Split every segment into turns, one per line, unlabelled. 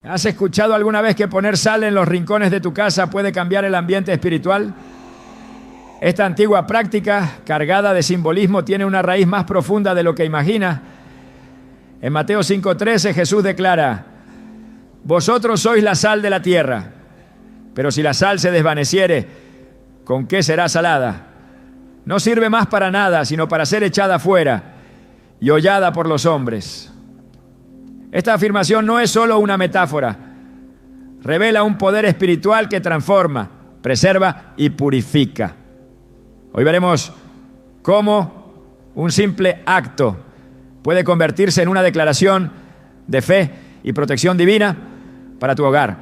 ¿Has escuchado alguna vez que poner sal en los rincones de tu casa puede cambiar el ambiente espiritual? Esta antigua práctica, cargada de simbolismo, tiene una raíz más profunda de lo que imaginas. En Mateo 5:13 Jesús declara: vosotros sois la sal de la tierra, pero si la sal se desvaneciere, ¿con qué será salada? No sirve más para nada, sino para ser echada fuera y hollada por los hombres. Esta afirmación no es solo una metáfora, revela un poder espiritual que transforma, preserva y purifica. Hoy veremos cómo un simple acto puede convertirse en una declaración de fe y protección divina para tu hogar.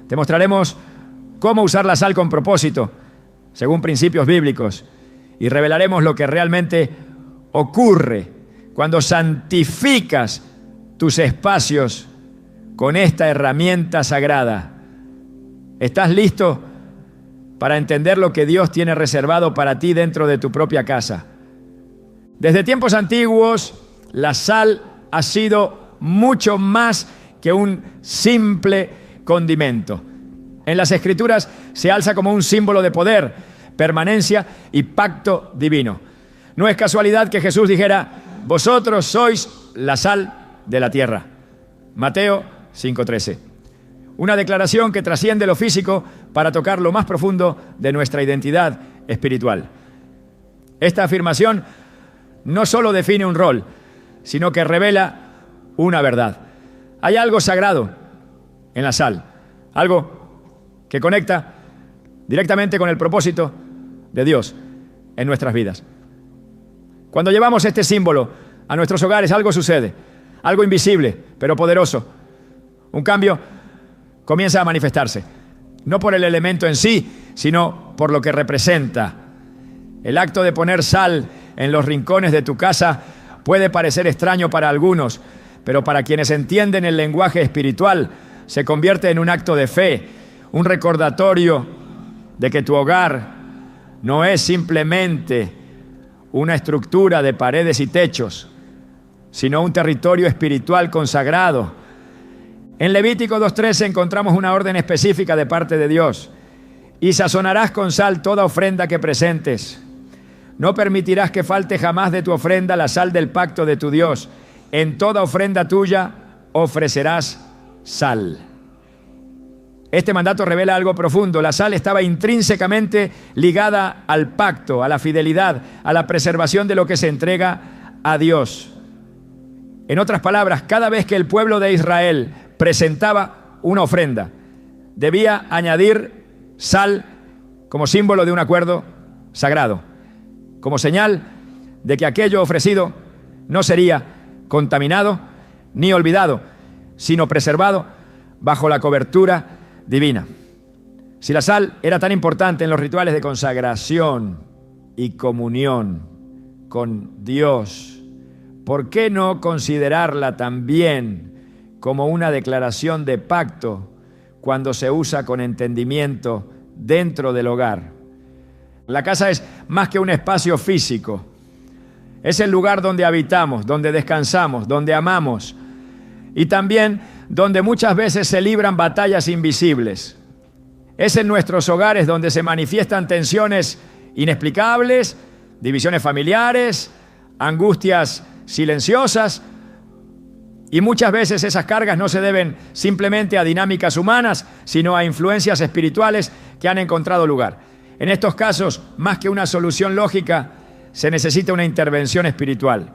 Te mostraremos cómo usar la sal con propósito, según principios bíblicos, y revelaremos lo que realmente ocurre cuando santificas tus espacios con esta herramienta sagrada. ¿Estás listo para entender lo que Dios tiene reservado para ti dentro de tu propia casa? Desde tiempos antiguos, la sal ha sido mucho más que un simple condimento. En las Escrituras se alza como un símbolo de poder, permanencia y pacto divino. No es casualidad que Jesús dijera: vosotros sois la sal de la tierra. Mateo 5:13. Una declaración que trasciende lo físico para tocar lo más profundo de nuestra identidad espiritual. Esta afirmación no solo define un rol, sino que revela una verdad. Hay algo sagrado en la sal, algo que conecta directamente con el propósito de Dios en nuestras vidas. Cuando llevamos este símbolo a nuestros hogares, algo sucede, algo invisible, pero poderoso. Un cambio comienza a manifestarse, no por el elemento en sí, sino por lo que representa. El acto de poner sal en los rincones de tu casa puede parecer extraño para algunos, pero para quienes entienden el lenguaje espiritual, se convierte en un acto de fe, un recordatorio de que tu hogar no es simplemente una estructura de paredes y techos, sino un territorio espiritual consagrado. En Levítico 2:13 encontramos una orden específica de parte de Dios: y sazonarás con sal toda ofrenda que presentes. No permitirás que falte jamás de tu ofrenda la sal del pacto de tu Dios. En toda ofrenda tuya ofrecerás sal. Este mandato revela algo profundo. La sal estaba intrínsecamente ligada al pacto, a la fidelidad, a la preservación de lo que se entrega a Dios. En otras palabras, cada vez que el pueblo de Israel presentaba una ofrenda, debía añadir sal como símbolo de un acuerdo sagrado, como señal de que aquello ofrecido no sería contaminado ni olvidado, sino preservado bajo la cobertura divina. Si la sal era tan importante en los rituales de consagración y comunión con Dios, ¿por qué no considerarla también como una declaración de pacto cuando se usa con entendimiento dentro del hogar? La casa es más que un espacio físico. Es el lugar donde habitamos, donde descansamos, donde amamos y también donde muchas veces se libran batallas invisibles. Es en nuestros hogares donde se manifiestan tensiones inexplicables, divisiones familiares, angustias silenciosas, y muchas veces esas cargas no se deben simplemente a dinámicas humanas, sino a influencias espirituales que han encontrado lugar. En estos casos, más que una solución lógica, se necesita una intervención espiritual.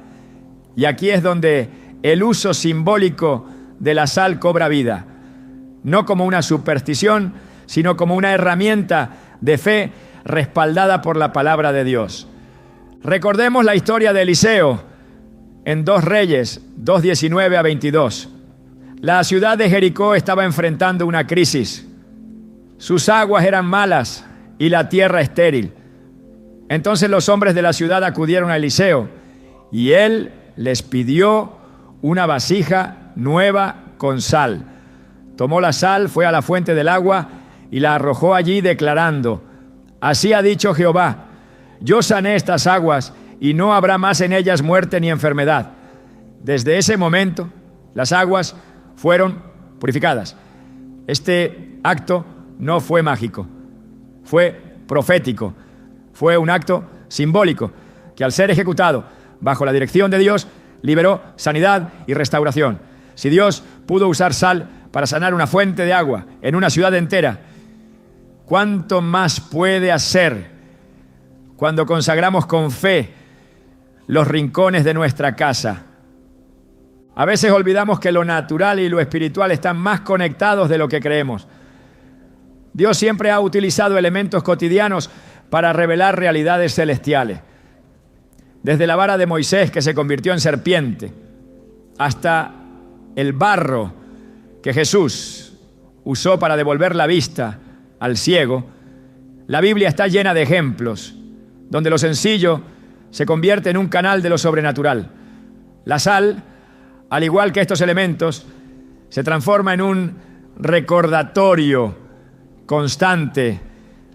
Y aquí es donde el uso simbólico de la sal cobra vida, no como una superstición, sino como una herramienta de fe respaldada por la palabra de Dios. Recordemos la historia de Eliseo en 2 Reyes 2:19-22. La ciudad de Jericó estaba enfrentando una crisis. Sus aguas eran malas y la tierra estéril. Entonces los hombres de la ciudad acudieron a Eliseo y él les pidió una vasija nueva con sal. Tomó la sal, fue a la fuente del agua y la arrojó allí declarando: así ha dicho Jehová, yo sané estas aguas y no habrá más en ellas muerte ni enfermedad. Desde ese momento las aguas fueron purificadas. Este acto no fue mágico, fue profético, fue un acto simbólico que al ser ejecutado bajo la dirección de Dios liberó sanidad y restauración. Si Dios pudo usar sal para sanar una fuente de agua en una ciudad entera, ¿cuánto más puede hacer cuando consagramos con fe los rincones de nuestra casa? A veces olvidamos que lo natural y lo espiritual están más conectados de lo que creemos. Dios siempre ha utilizado elementos cotidianos para revelar realidades celestiales. Desde la vara de Moisés, que se convirtió en serpiente, hasta el barro que Jesús usó para devolver la vista al ciego, la Biblia está llena de ejemplos donde lo sencillo se convierte en un canal de lo sobrenatural. La sal, al igual que estos elementos, se transforma en un recordatorio constante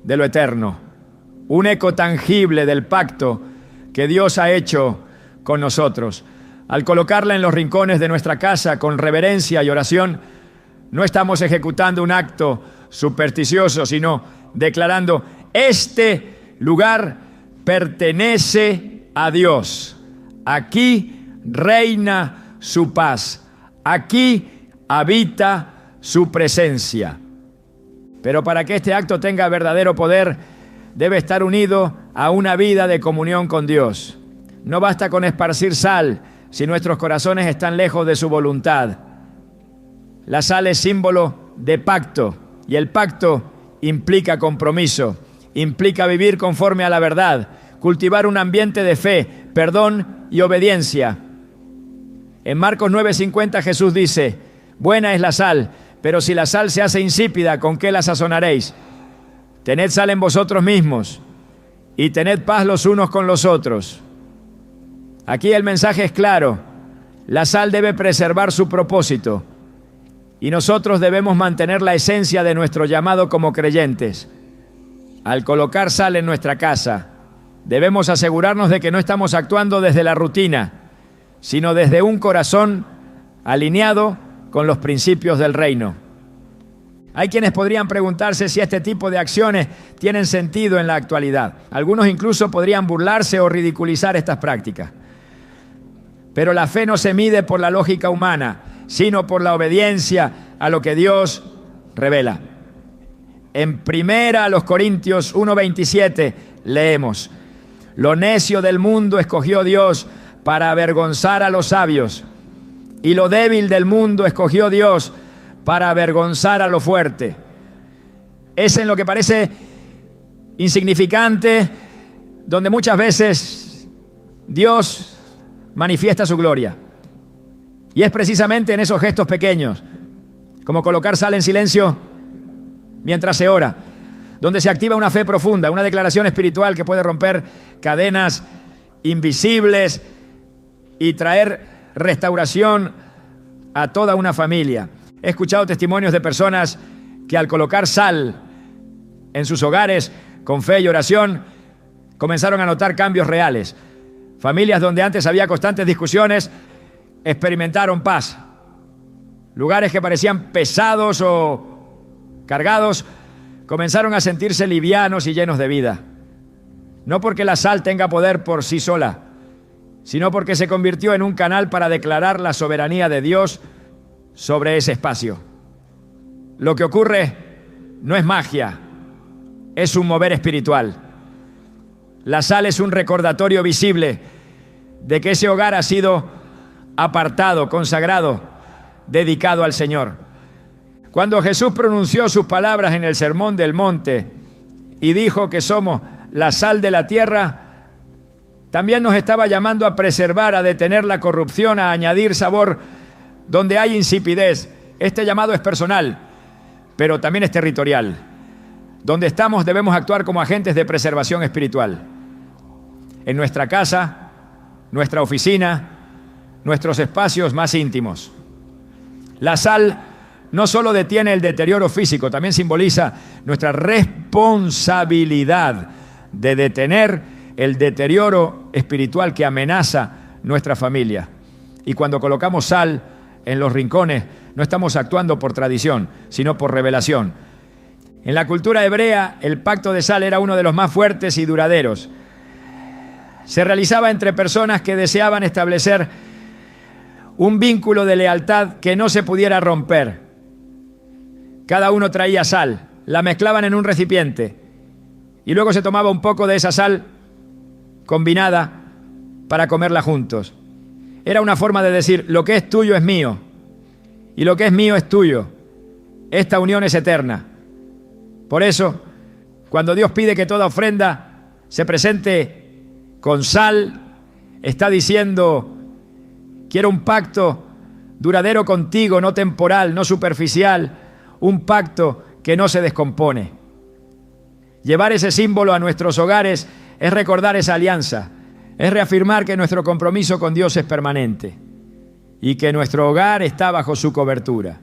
de lo eterno, un eco tangible del pacto que Dios ha hecho con nosotros. Al colocarla en los rincones de nuestra casa con reverencia y oración, no estamos ejecutando un acto supersticioso, sino declarando: este lugar pertenece a Dios. Aquí reina su paz. Aquí habita su presencia. Pero para que este acto tenga verdadero poder, debe estar unido a una vida de comunión con Dios. No basta con esparcir sal si nuestros corazones están lejos de su voluntad. La sal es símbolo de pacto, y el pacto implica compromiso, implica vivir conforme a la verdad, cultivar un ambiente de fe, perdón y obediencia. En Marcos 9:50 Jesús dice: buena es la sal, pero si la sal se hace insípida, ¿con qué la sazonaréis? Tened sal en vosotros mismos y tened paz los unos con los otros. Aquí el mensaje es claro: la sal debe preservar su propósito y nosotros debemos mantener la esencia de nuestro llamado como creyentes. Al colocar sal en nuestra casa, debemos asegurarnos de que no estamos actuando desde la rutina, sino desde un corazón alineado con los principios del reino. Hay quienes podrían preguntarse si este tipo de acciones tienen sentido en la actualidad. Algunos incluso podrían burlarse o ridiculizar estas prácticas. Pero la fe no se mide por la lógica humana, sino por la obediencia a lo que Dios revela. En 1 Corintios 1:27 leemos: lo necio del mundo escogió Dios para avergonzar a los sabios, y lo débil del mundo escogió Dios para avergonzar a lo fuerte. Es en lo que parece insignificante donde muchas veces Dios manifiesta su gloria. Y es precisamente en esos gestos pequeños, como colocar sal en silencio mientras se ora, donde se activa una fe profunda, una declaración espiritual que puede romper cadenas invisibles y traer restauración a toda una familia. He escuchado testimonios de personas que al colocar sal en sus hogares con fe y oración comenzaron a notar cambios reales. Familias donde antes había constantes discusiones experimentaron paz. Lugares que parecían pesados o cargados comenzaron a sentirse livianos y llenos de vida. No porque la sal tenga poder por sí sola, sino porque se convirtió en un canal para declarar la soberanía de Dios sobre ese espacio. Lo que ocurre no es magia, es un mover espiritual. La sal es un recordatorio visible de que ese hogar ha sido apartado, consagrado, dedicado al Señor. Cuando Jesús pronunció sus palabras en el Sermón del Monte y dijo que somos la sal de la tierra, también nos estaba llamando a preservar, a detener la corrupción, a añadir sabor donde hay insipidez. Este llamado es personal, pero también es territorial. Donde estamos debemos actuar como agentes de preservación espiritual. En nuestra casa, nuestra oficina, nuestros espacios más íntimos. La sal no solo detiene el deterioro físico, también simboliza nuestra responsabilidad de detener el deterioro espiritual que amenaza nuestra familia. Y cuando colocamos sal en los rincones, No estamos actuando por tradición, sino por revelación. En la cultura hebrea, el pacto de sal era uno de los más fuertes y duraderos. Se realizaba entre personas que deseaban establecer un vínculo de lealtad que no se pudiera romper. Cada uno traía sal, la mezclaban en un recipiente y luego se tomaba un poco de esa sal combinada para comerla juntos. Era una forma de decir, lo que es tuyo es mío y lo que es mío es tuyo. Esta unión es eterna. Por eso, cuando Dios pide que toda ofrenda se presente con sal, está diciendo, quiero un pacto duradero contigo, no temporal, no superficial, un pacto que no se descompone. Llevar ese símbolo a nuestros hogares es recordar esa alianza, es reafirmar que nuestro compromiso con Dios es permanente y que nuestro hogar está bajo su cobertura.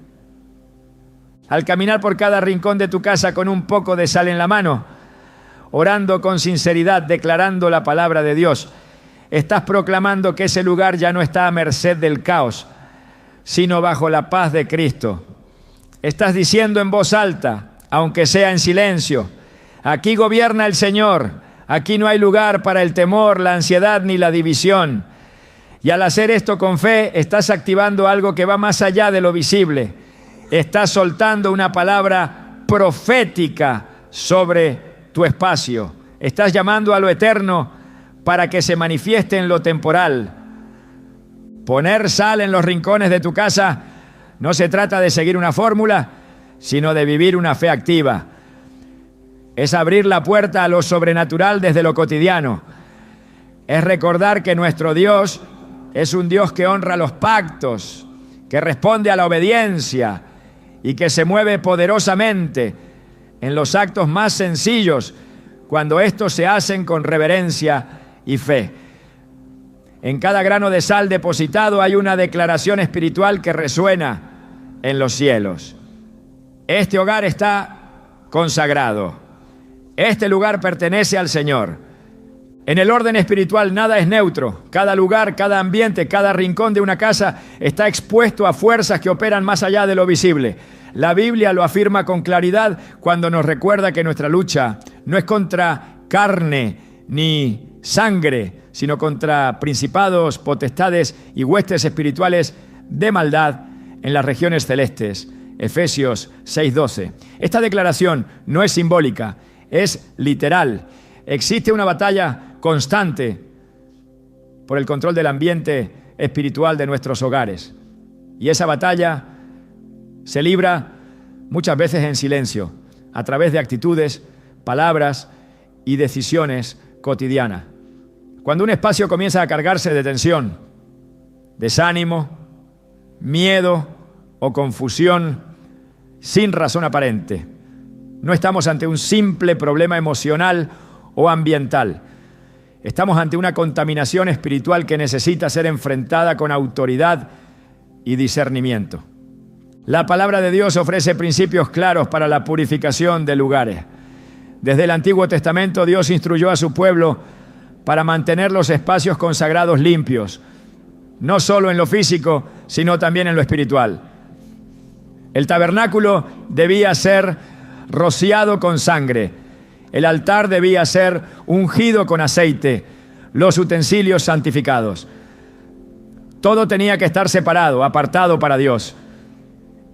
Al caminar por cada rincón de tu casa con un poco de sal en la mano, orando con sinceridad, declarando la palabra de Dios, estás proclamando que ese lugar ya no está a merced del caos, sino bajo la paz de Cristo. Estás diciendo en voz alta, aunque sea en silencio, aquí gobierna el Señor, aquí no hay lugar para el temor, la ansiedad ni la división. Y al hacer esto con fe, estás activando algo que va más allá de lo visible. Estás soltando una palabra profética sobre tu espacio. Estás llamando a lo eterno para que se manifieste en lo temporal. Poner sal en los rincones de tu casa no se trata de seguir una fórmula, sino de vivir una fe activa. Es abrir la puerta a lo sobrenatural desde lo cotidiano. Es recordar que nuestro Dios es un Dios que honra los pactos, que responde a la obediencia y que se mueve poderosamente en los actos más sencillos cuando estos se hacen con reverencia y fe. En cada grano de sal depositado hay una declaración espiritual que resuena en los cielos. Este hogar está consagrado. Este lugar pertenece al Señor. En el orden espiritual nada es neutro. Cada lugar, cada ambiente, cada rincón de una casa está expuesto a fuerzas que operan más allá de lo visible. La Biblia lo afirma con claridad cuando nos recuerda que nuestra lucha no es contra carne ni sangre, sino contra principados, potestades y huestes espirituales de maldad en las regiones celestes. Efesios 6:12. Esta declaración no es simbólica, es literal. Existe una batalla constante por el control del ambiente espiritual de nuestros hogares. Y esa batalla se libra muchas veces en silencio, a través de actitudes, palabras y decisiones cotidianas. Cuando un espacio comienza a cargarse de tensión, desánimo, miedo o confusión sin razón aparente, no estamos ante un simple problema emocional o ambiental. Estamos ante una contaminación espiritual que necesita ser enfrentada con autoridad y discernimiento. La palabra de Dios ofrece principios claros para la purificación de lugares. Desde el Antiguo Testamento, Dios instruyó a su pueblo para mantener los espacios consagrados limpios, no solo en lo físico, sino también en lo espiritual. El tabernáculo debía ser rociado con sangre. El altar debía ser ungido con aceite, los utensilios santificados. Todo tenía que estar separado, apartado para Dios.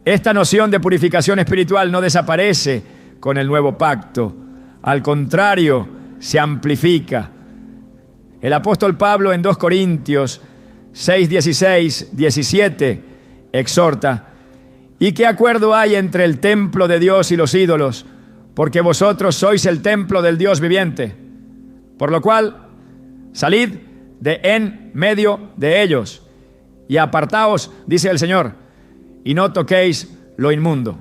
Esta noción de purificación espiritual no desaparece con el nuevo pacto. Al contrario, se amplifica. El apóstol Pablo en 2 Corintios 6, 16, 17 exhorta: ¿y qué acuerdo hay entre el templo de Dios y los ídolos? Porque vosotros sois el templo del Dios viviente. Por lo cual, salid de en medio de ellos y apartaos, dice el Señor, y no toquéis lo inmundo.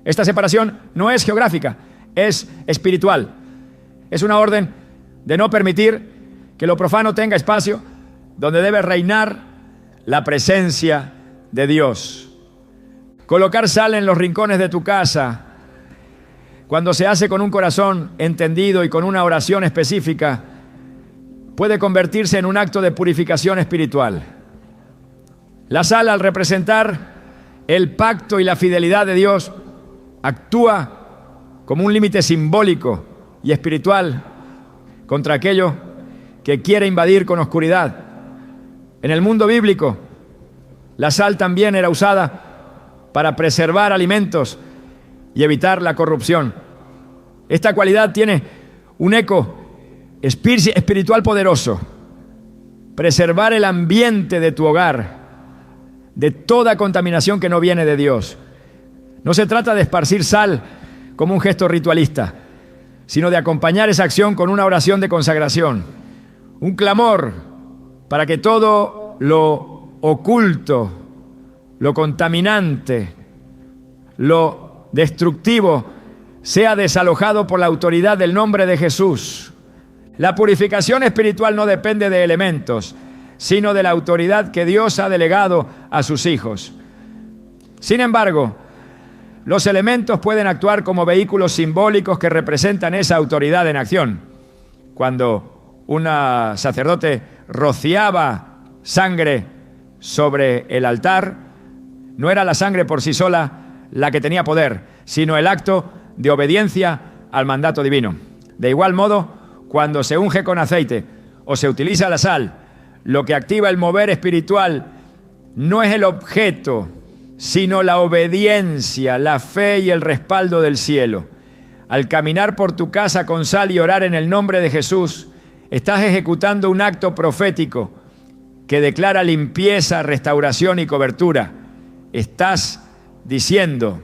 Esta separación no es geográfica, es espiritual. Es una orden de no permitir que lo profano tenga espacio donde debe reinar la presencia de Dios. Colocar sal en los rincones de tu casa, cuando se hace con un corazón entendido y con una oración específica, puede convertirse en un acto de purificación espiritual. La sal, al representar El pacto y la fidelidad de Dios actúa como un límite simbólico y espiritual contra aquello que quiere invadir con oscuridad. En el mundo bíblico, la sal también era usada para preservar alimentos y evitar la corrupción. Esta cualidad tiene un eco espiritual poderoso. Preservar el ambiente de tu hogar de toda contaminación que no viene de Dios. No se trata de esparcir sal como un gesto ritualista, sino de acompañar esa acción con una oración de consagración, un clamor para que todo lo oculto, lo contaminante, lo destructivo sea desalojado por la autoridad del nombre de Jesús. La purificación espiritual no depende de elementos, sino de la autoridad que Dios ha delegado a sus hijos. Sin embargo, los elementos pueden actuar como vehículos simbólicos que representan esa autoridad en acción. Cuando un sacerdote rociaba sangre sobre el altar, no era la sangre por sí sola la que tenía poder, sino el acto de obediencia al mandato divino. De igual modo, cuando se unge con aceite o se utiliza la sal, lo que activa el mover espiritual no es el objeto, sino la obediencia, la fe y el respaldo del cielo. Al caminar por tu casa con sal y orar en el nombre de Jesús, estás ejecutando un acto profético que declara limpieza, restauración y cobertura. Estás diciendo,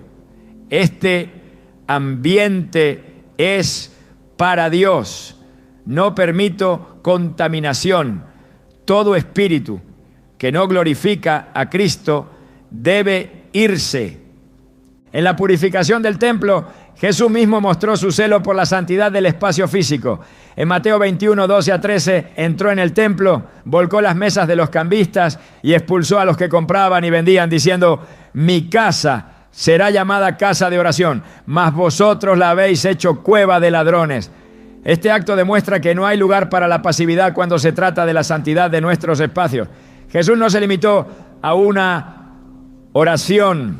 este ambiente es para Dios. No permito contaminación. Todo espíritu que no glorifica a Cristo debe irse. En la purificación del templo, Jesús mismo mostró su celo por la santidad del espacio físico. En Mateo 21, 12 a 13, entró en el templo, volcó las mesas de los cambistas y expulsó a los que compraban y vendían, diciendo: mi casa será llamada casa de oración, mas vosotros la habéis hecho cueva de ladrones. Este acto demuestra que no hay lugar para la pasividad cuando se trata de la santidad de nuestros espacios. Jesús no se limitó a una oración,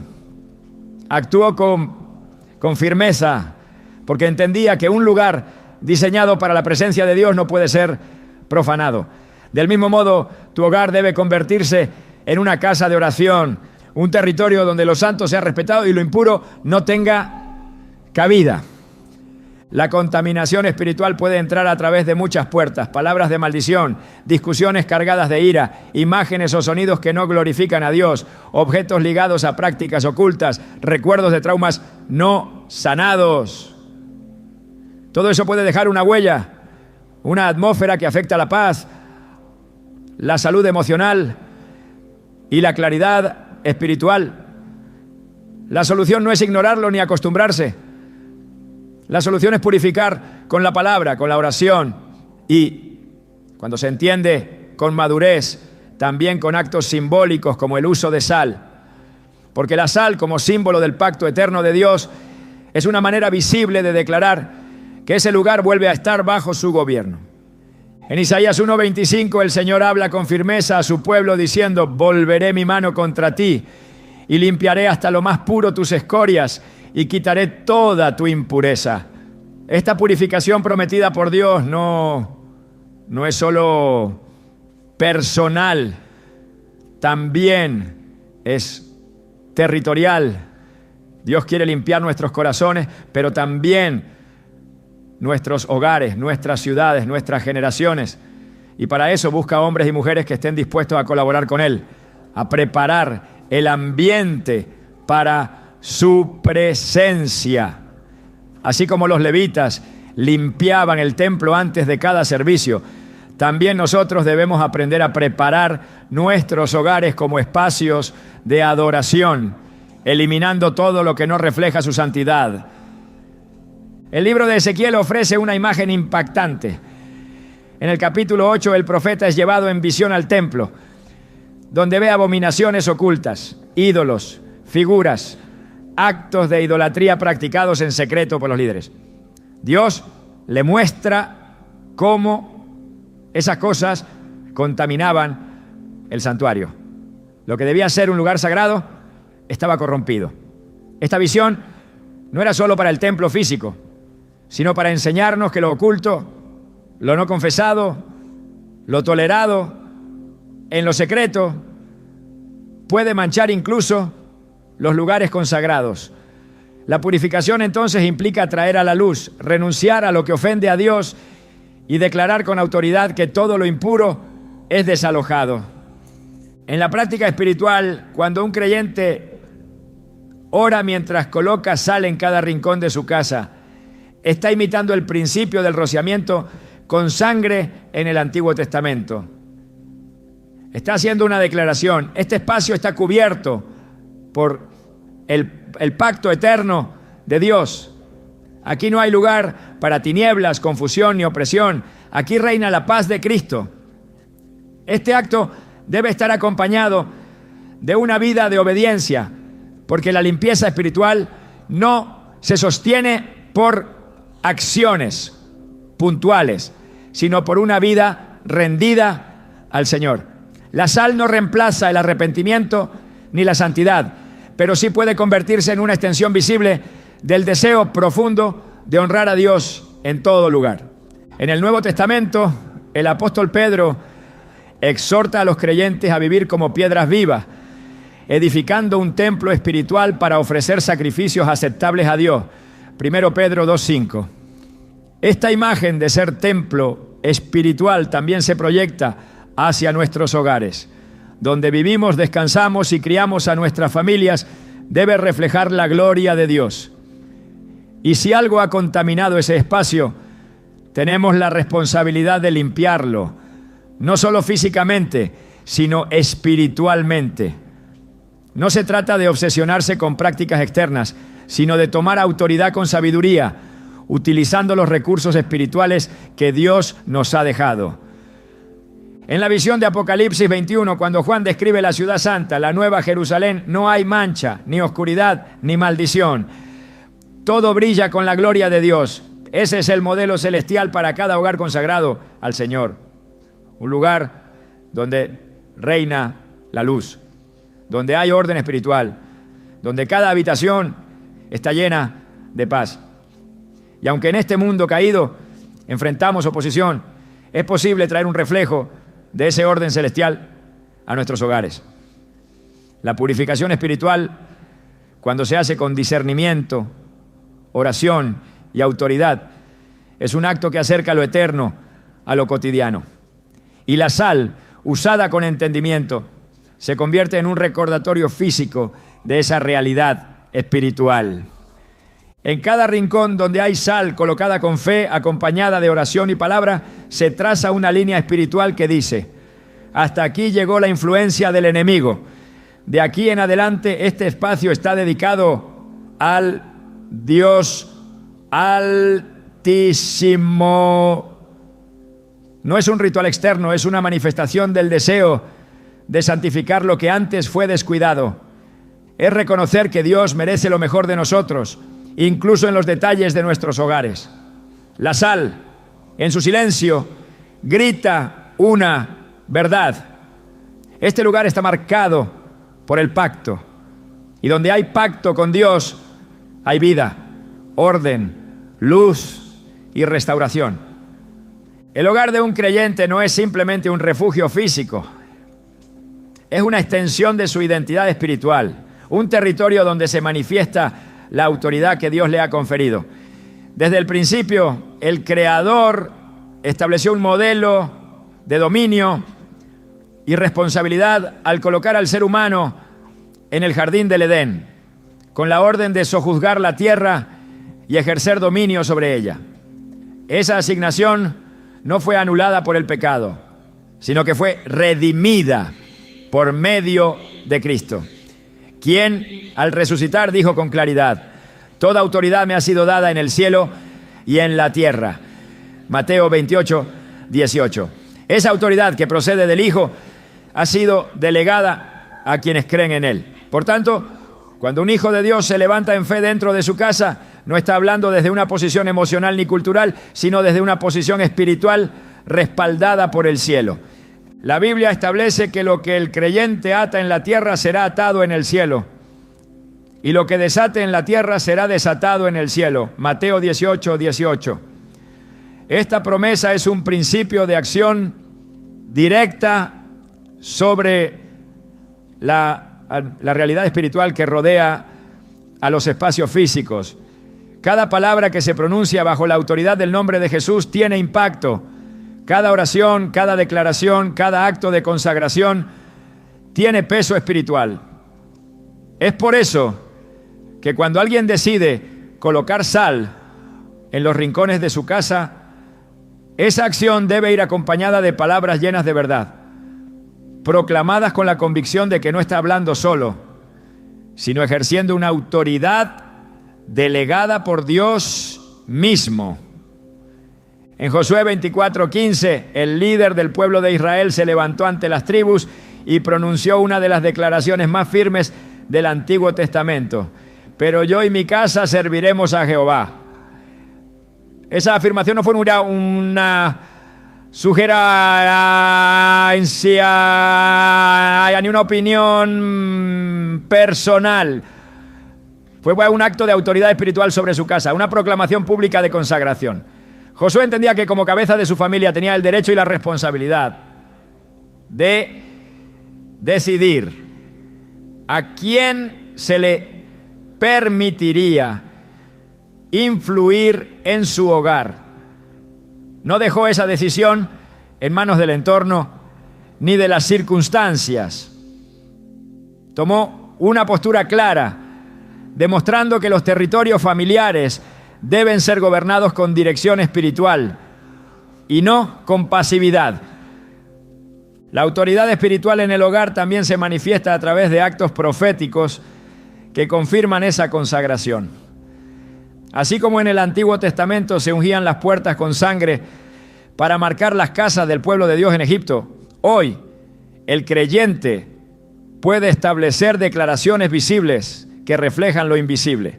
actuó con firmeza, porque entendía que un lugar diseñado para la presencia de Dios no puede ser profanado. Del mismo modo, tu hogar debe convertirse en una casa de oración, un territorio donde lo santo sea respetado y lo impuro no tenga cabida. La contaminación espiritual puede entrar a través de muchas puertas: palabras de maldición, discusiones cargadas de ira, imágenes o sonidos que no glorifican a Dios, objetos ligados a prácticas ocultas, recuerdos de traumas no sanados. Todo eso puede dejar una huella, una atmósfera que afecta la paz, la salud emocional y la claridad espiritual. La solución no es ignorarlo ni acostumbrarse. La solución es purificar con la palabra, con la oración y, cuando se entiende con madurez, también con actos simbólicos como el uso de sal. Porque la sal, como símbolo del pacto eterno de Dios, es una manera visible de declarar que ese lugar vuelve a estar bajo su gobierno. En Isaías 1:25 el Señor habla con firmeza a su pueblo diciendo: volveré mi mano contra ti y limpiaré hasta lo más puro tus escorias y quitaré toda tu impureza. Esta purificación prometida por Dios no es solo personal, también es territorial. Dios quiere limpiar nuestros corazones, pero también nuestros hogares, nuestras ciudades, nuestras generaciones. Y para eso busca hombres y mujeres que estén dispuestos a colaborar con Él, a preparar el ambiente para su presencia. Así como los levitas limpiaban el templo antes de cada servicio, también nosotros debemos aprender a preparar nuestros hogares como espacios de adoración, eliminando todo lo que no refleja su santidad. El libro de Ezequiel ofrece una imagen impactante. En el capítulo 8, el profeta es llevado en visión al templo, donde ve abominaciones ocultas, ídolos, figuras, actos de idolatría practicados en secreto por los líderes. Dios le muestra cómo esas cosas contaminaban el santuario. Lo que debía ser un lugar sagrado estaba corrompido. Esta visión no era solo para el templo físico, sino para enseñarnos que lo oculto, lo no confesado, lo tolerado, en lo secreto, puede manchar incluso los lugares consagrados. La purificación entonces implica traer a la luz, renunciar a lo que ofende a Dios y declarar con autoridad que todo lo impuro es desalojado. En la práctica espiritual, cuando un creyente ora mientras coloca sal en cada rincón de su casa, está imitando el principio del rociamiento con sangre en el Antiguo Testamento. Está haciendo una declaración. Este espacio está cubierto por el pacto eterno de Dios. Aquí no hay lugar para tinieblas, confusión ni opresión. Aquí reina la paz de Cristo. Este acto debe estar acompañado de una vida de obediencia, porque la limpieza espiritual no se sostiene por acciones puntuales, sino por una vida rendida al Señor. La sal no reemplaza el arrepentimiento ni la santidad, pero sí puede convertirse en una extensión visible del deseo profundo de honrar a Dios en todo lugar. En el Nuevo Testamento, el apóstol Pedro exhorta a los creyentes a vivir como piedras vivas, edificando un templo espiritual para ofrecer sacrificios aceptables a Dios. 1 Pedro 2:5. Esta imagen de ser templo espiritual también se proyecta hacia nuestros hogares. Donde vivimos, descansamos y criamos a nuestras familias, debe reflejar la gloria de Dios. Y si algo ha contaminado ese espacio, tenemos la responsabilidad de limpiarlo, no solo físicamente, sino espiritualmente. No se trata de obsesionarse con prácticas externas, sino de tomar autoridad con sabiduría, utilizando los recursos espirituales que Dios nos ha dejado. En la visión de Apocalipsis 21, cuando Juan describe la ciudad santa, la nueva Jerusalén, no hay mancha, ni oscuridad, ni maldición. Todo brilla con la gloria de Dios. Ese es el modelo celestial para cada hogar consagrado al Señor. Un lugar donde reina la luz, donde hay orden espiritual, donde cada habitación está llena de paz. Y aunque en este mundo caído enfrentamos oposición, es posible traer un reflejo de ese orden celestial a nuestros hogares. La purificación espiritual, cuando se hace con discernimiento, oración y autoridad, es un acto que acerca lo eterno a lo cotidiano. Y la sal, usada con entendimiento, se convierte en un recordatorio físico de esa realidad espiritual. En cada rincón donde hay sal colocada con fe, acompañada de oración y palabra, se traza una línea espiritual que dice: hasta aquí llegó la influencia del enemigo. De aquí en adelante este espacio está dedicado al Dios Altísimo. No es un ritual externo, es una manifestación del deseo de santificar lo que antes fue descuidado. Es reconocer que Dios merece lo mejor de nosotros, incluso en los detalles de nuestros hogares. La sal, en su silencio, grita una verdad. Este lugar está marcado por el pacto, y donde hay pacto con Dios, hay vida, orden, luz y restauración. El hogar de un creyente no es simplemente un refugio físico, es una extensión de su identidad espiritual, un territorio donde se manifiesta la autoridad que Dios le ha conferido. Desde el principio, el Creador estableció un modelo de dominio y responsabilidad al colocar al ser humano en el jardín del Edén, con la orden de sojuzgar la tierra y ejercer dominio sobre ella. Esa asignación no fue anulada por el pecado, sino que fue redimida por medio de Cristo, quien al resucitar dijo con claridad: toda autoridad me ha sido dada en el cielo y en la tierra. Mateo 28, 18. Esa autoridad que procede del Hijo ha sido delegada a quienes creen en Él. Por tanto, cuando un hijo de Dios se levanta en fe dentro de su casa, no está hablando desde una posición emocional ni cultural, sino desde una posición espiritual respaldada por el cielo. La Biblia establece que lo que el creyente ata en la tierra será atado en el cielo, y lo que desate en la tierra será desatado en el cielo. Mateo 18, 18. Esta promesa es un principio de acción directa sobre la realidad espiritual que rodea a los espacios físicos. Cada palabra que se pronuncia bajo la autoridad del nombre de Jesús tiene impacto. Cada oración, cada declaración, cada acto de consagración tiene peso espiritual. Es por eso que cuando alguien decide colocar sal en los rincones de su casa, esa acción debe ir acompañada de palabras llenas de verdad, proclamadas con la convicción de que no está hablando solo, sino ejerciendo una autoridad delegada por Dios mismo. En Josué 24:15, el líder del pueblo de Israel se levantó ante las tribus y pronunció una de las declaraciones más firmes del Antiguo Testamento: pero yo y mi casa serviremos a Jehová. Esa afirmación no fue una sugerencia ni una opinión personal. Fue un acto de autoridad espiritual sobre su casa, una proclamación pública de consagración. Josué entendía que como cabeza de su familia tenía el derecho y la responsabilidad de decidir a quién se le permitiría influir en su hogar. No dejó esa decisión en manos del entorno ni de las circunstancias. Tomó una postura clara, demostrando que los territorios familiares deben ser gobernados con dirección espiritual y no con pasividad. La autoridad espiritual en el hogar también se manifiesta a través de actos proféticos que confirman esa consagración. Así como en el Antiguo Testamento se ungían las puertas con sangre para marcar las casas del pueblo de Dios en Egipto, hoy el creyente puede establecer declaraciones visibles que reflejan lo invisible.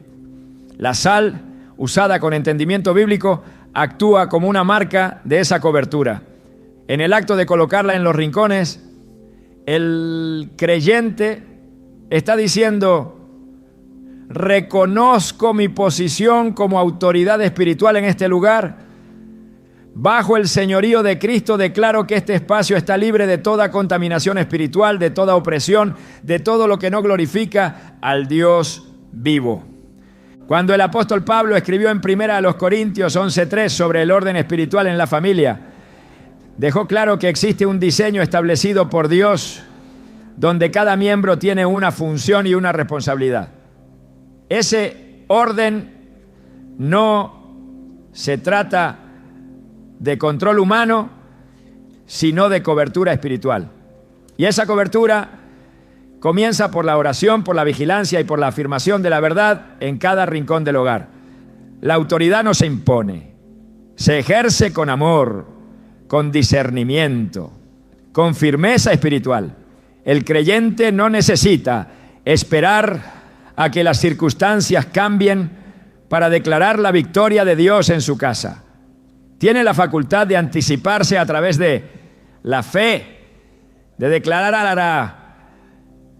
La sal, usada con entendimiento bíblico, actúa como una marca de esa cobertura. En el acto de colocarla en los rincones, el creyente está diciendo: reconozco mi posición como autoridad espiritual en este lugar. Bajo el señorío de Cristo declaro que este espacio está libre de toda contaminación espiritual, de toda opresión, de todo lo que no glorifica al Dios vivo. Cuando el apóstol Pablo escribió en 1 Corintios 11:3 sobre el orden espiritual en la familia, dejó claro que existe un diseño establecido por Dios donde cada miembro tiene una función y una responsabilidad. Ese orden no se trata de control humano, sino de cobertura espiritual. Y esa cobertura comienza por la oración, por la vigilancia y por la afirmación de la verdad en cada rincón del hogar. La autoridad no se impone, se ejerce con amor, con discernimiento, con firmeza espiritual. El creyente no necesita esperar a que las circunstancias cambien para declarar la victoria de Dios en su casa. Tiene la facultad de anticiparse a través de la fe, de declarar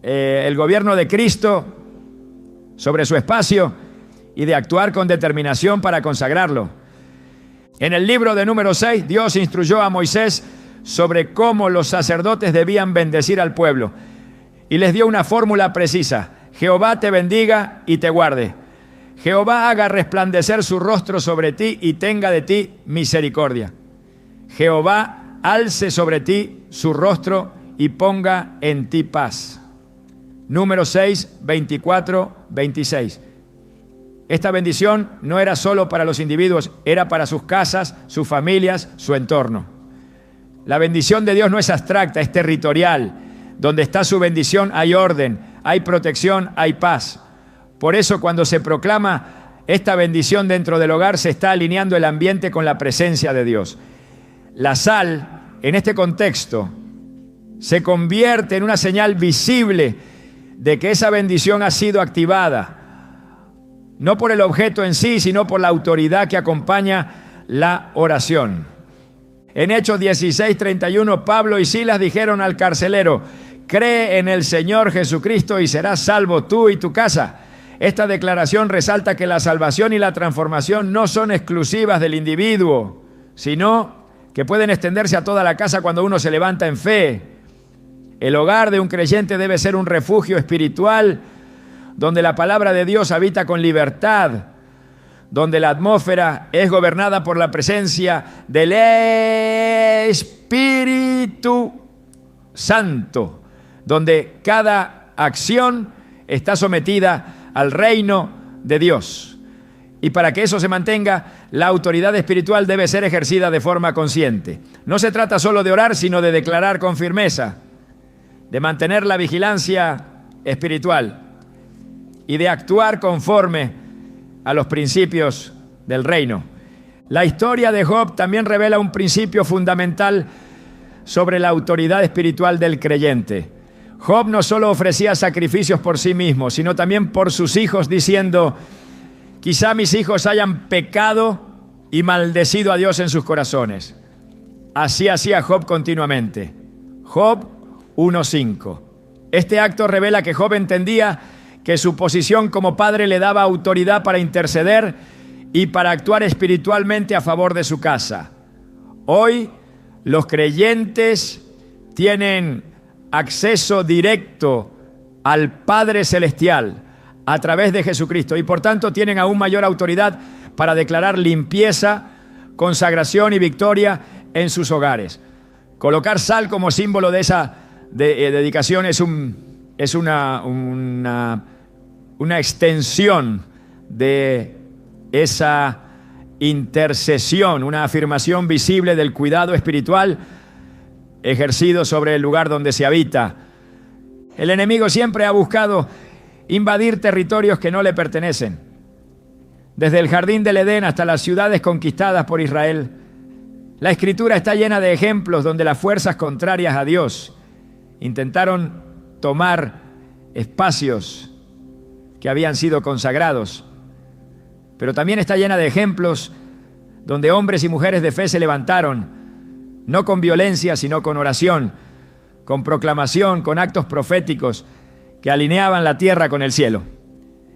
el gobierno de Cristo sobre su espacio y de actuar con determinación para consagrarlo. En el libro de Números 6, Dios instruyó a Moisés sobre cómo los sacerdotes debían bendecir al pueblo y les dio una fórmula precisa: Jehová te bendiga y te guarde. Jehová haga resplandecer su rostro sobre ti y tenga de ti misericordia. Jehová alce sobre ti su rostro y ponga en ti paz. Números 6, 24, 26. Esta bendición no era solo para los individuos, era para sus casas, sus familias, su entorno. La bendición de Dios no es abstracta, es territorial. Donde está su bendición hay orden, hay protección, hay paz. Por eso cuando se proclama esta bendición dentro del hogar, se está alineando el ambiente con la presencia de Dios. La sal, en este contexto, se convierte en una señal visible de que esa bendición ha sido activada, no por el objeto en sí, sino por la autoridad que acompaña la oración. En Hechos 16:31, Pablo y Silas dijeron al carcelero: cree en el Señor Jesucristo y serás salvo tú y tu casa. Esta declaración resalta que la salvación y la transformación no son exclusivas del individuo, sino que pueden extenderse a toda la casa cuando uno se levanta en fe. El hogar de un creyente debe ser un refugio espiritual donde la palabra de Dios habita con libertad, donde la atmósfera es gobernada por la presencia del Espíritu Santo, donde cada acción está sometida al reino de Dios. Y para que eso se mantenga, la autoridad espiritual debe ser ejercida de forma consciente. No se trata solo de orar, sino de declarar con firmeza, de mantener la vigilancia espiritual y de actuar conforme a los principios del reino. La historia de Job también revela un principio fundamental sobre la autoridad espiritual del creyente. Job no solo ofrecía sacrificios por sí mismo, sino también por sus hijos, diciendo: quizá mis hijos hayan pecado y maldecido a Dios en sus corazones. Así hacía Job continuamente. Job 1:5. Este acto revela que Job entendía que su posición como padre le daba autoridad para interceder y para actuar espiritualmente a favor de su casa. Hoy los creyentes tienen acceso directo al Padre Celestial a través de Jesucristo y por tanto tienen aún mayor autoridad para declarar limpieza, consagración y victoria en sus hogares. Colocar sal como símbolo de esa dedicación es una extensión de esa intercesión, una afirmación visible del cuidado espiritual ejercido sobre el lugar donde se habita. El enemigo siempre ha buscado invadir territorios que no le pertenecen. Desde el jardín del Edén hasta las ciudades conquistadas por Israel, la Escritura está llena de ejemplos donde las fuerzas contrarias a Dios intentaron tomar espacios que habían sido consagrados. Pero también está llena de ejemplos donde hombres y mujeres de fe se levantaron, no con violencia, sino con oración, con proclamación, con actos proféticos que alineaban la tierra con el cielo.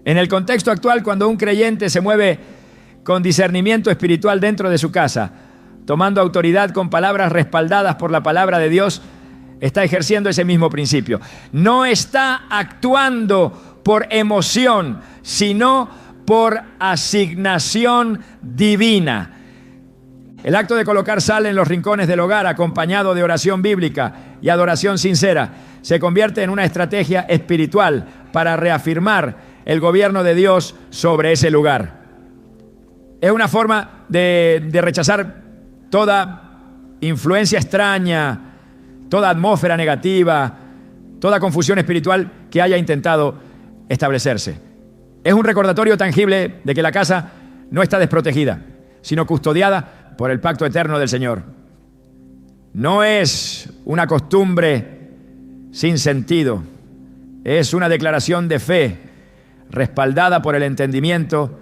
En el contexto actual, cuando un creyente se mueve con discernimiento espiritual dentro de su casa, tomando autoridad con palabras respaldadas por la palabra de Dios, está ejerciendo ese mismo principio. No está actuando por emoción, sino por asignación divina. El acto de colocar sal en los rincones del hogar, acompañado de oración bíblica y adoración sincera, se convierte en una estrategia espiritual para reafirmar el gobierno de Dios sobre ese lugar. Es una forma de rechazar toda influencia extraña, toda atmósfera negativa, toda confusión espiritual que haya intentado establecerse. Es un recordatorio tangible de que la casa no está desprotegida, sino custodiada por el pacto eterno del Señor. No es una costumbre sin sentido, es una declaración de fe respaldada por el entendimiento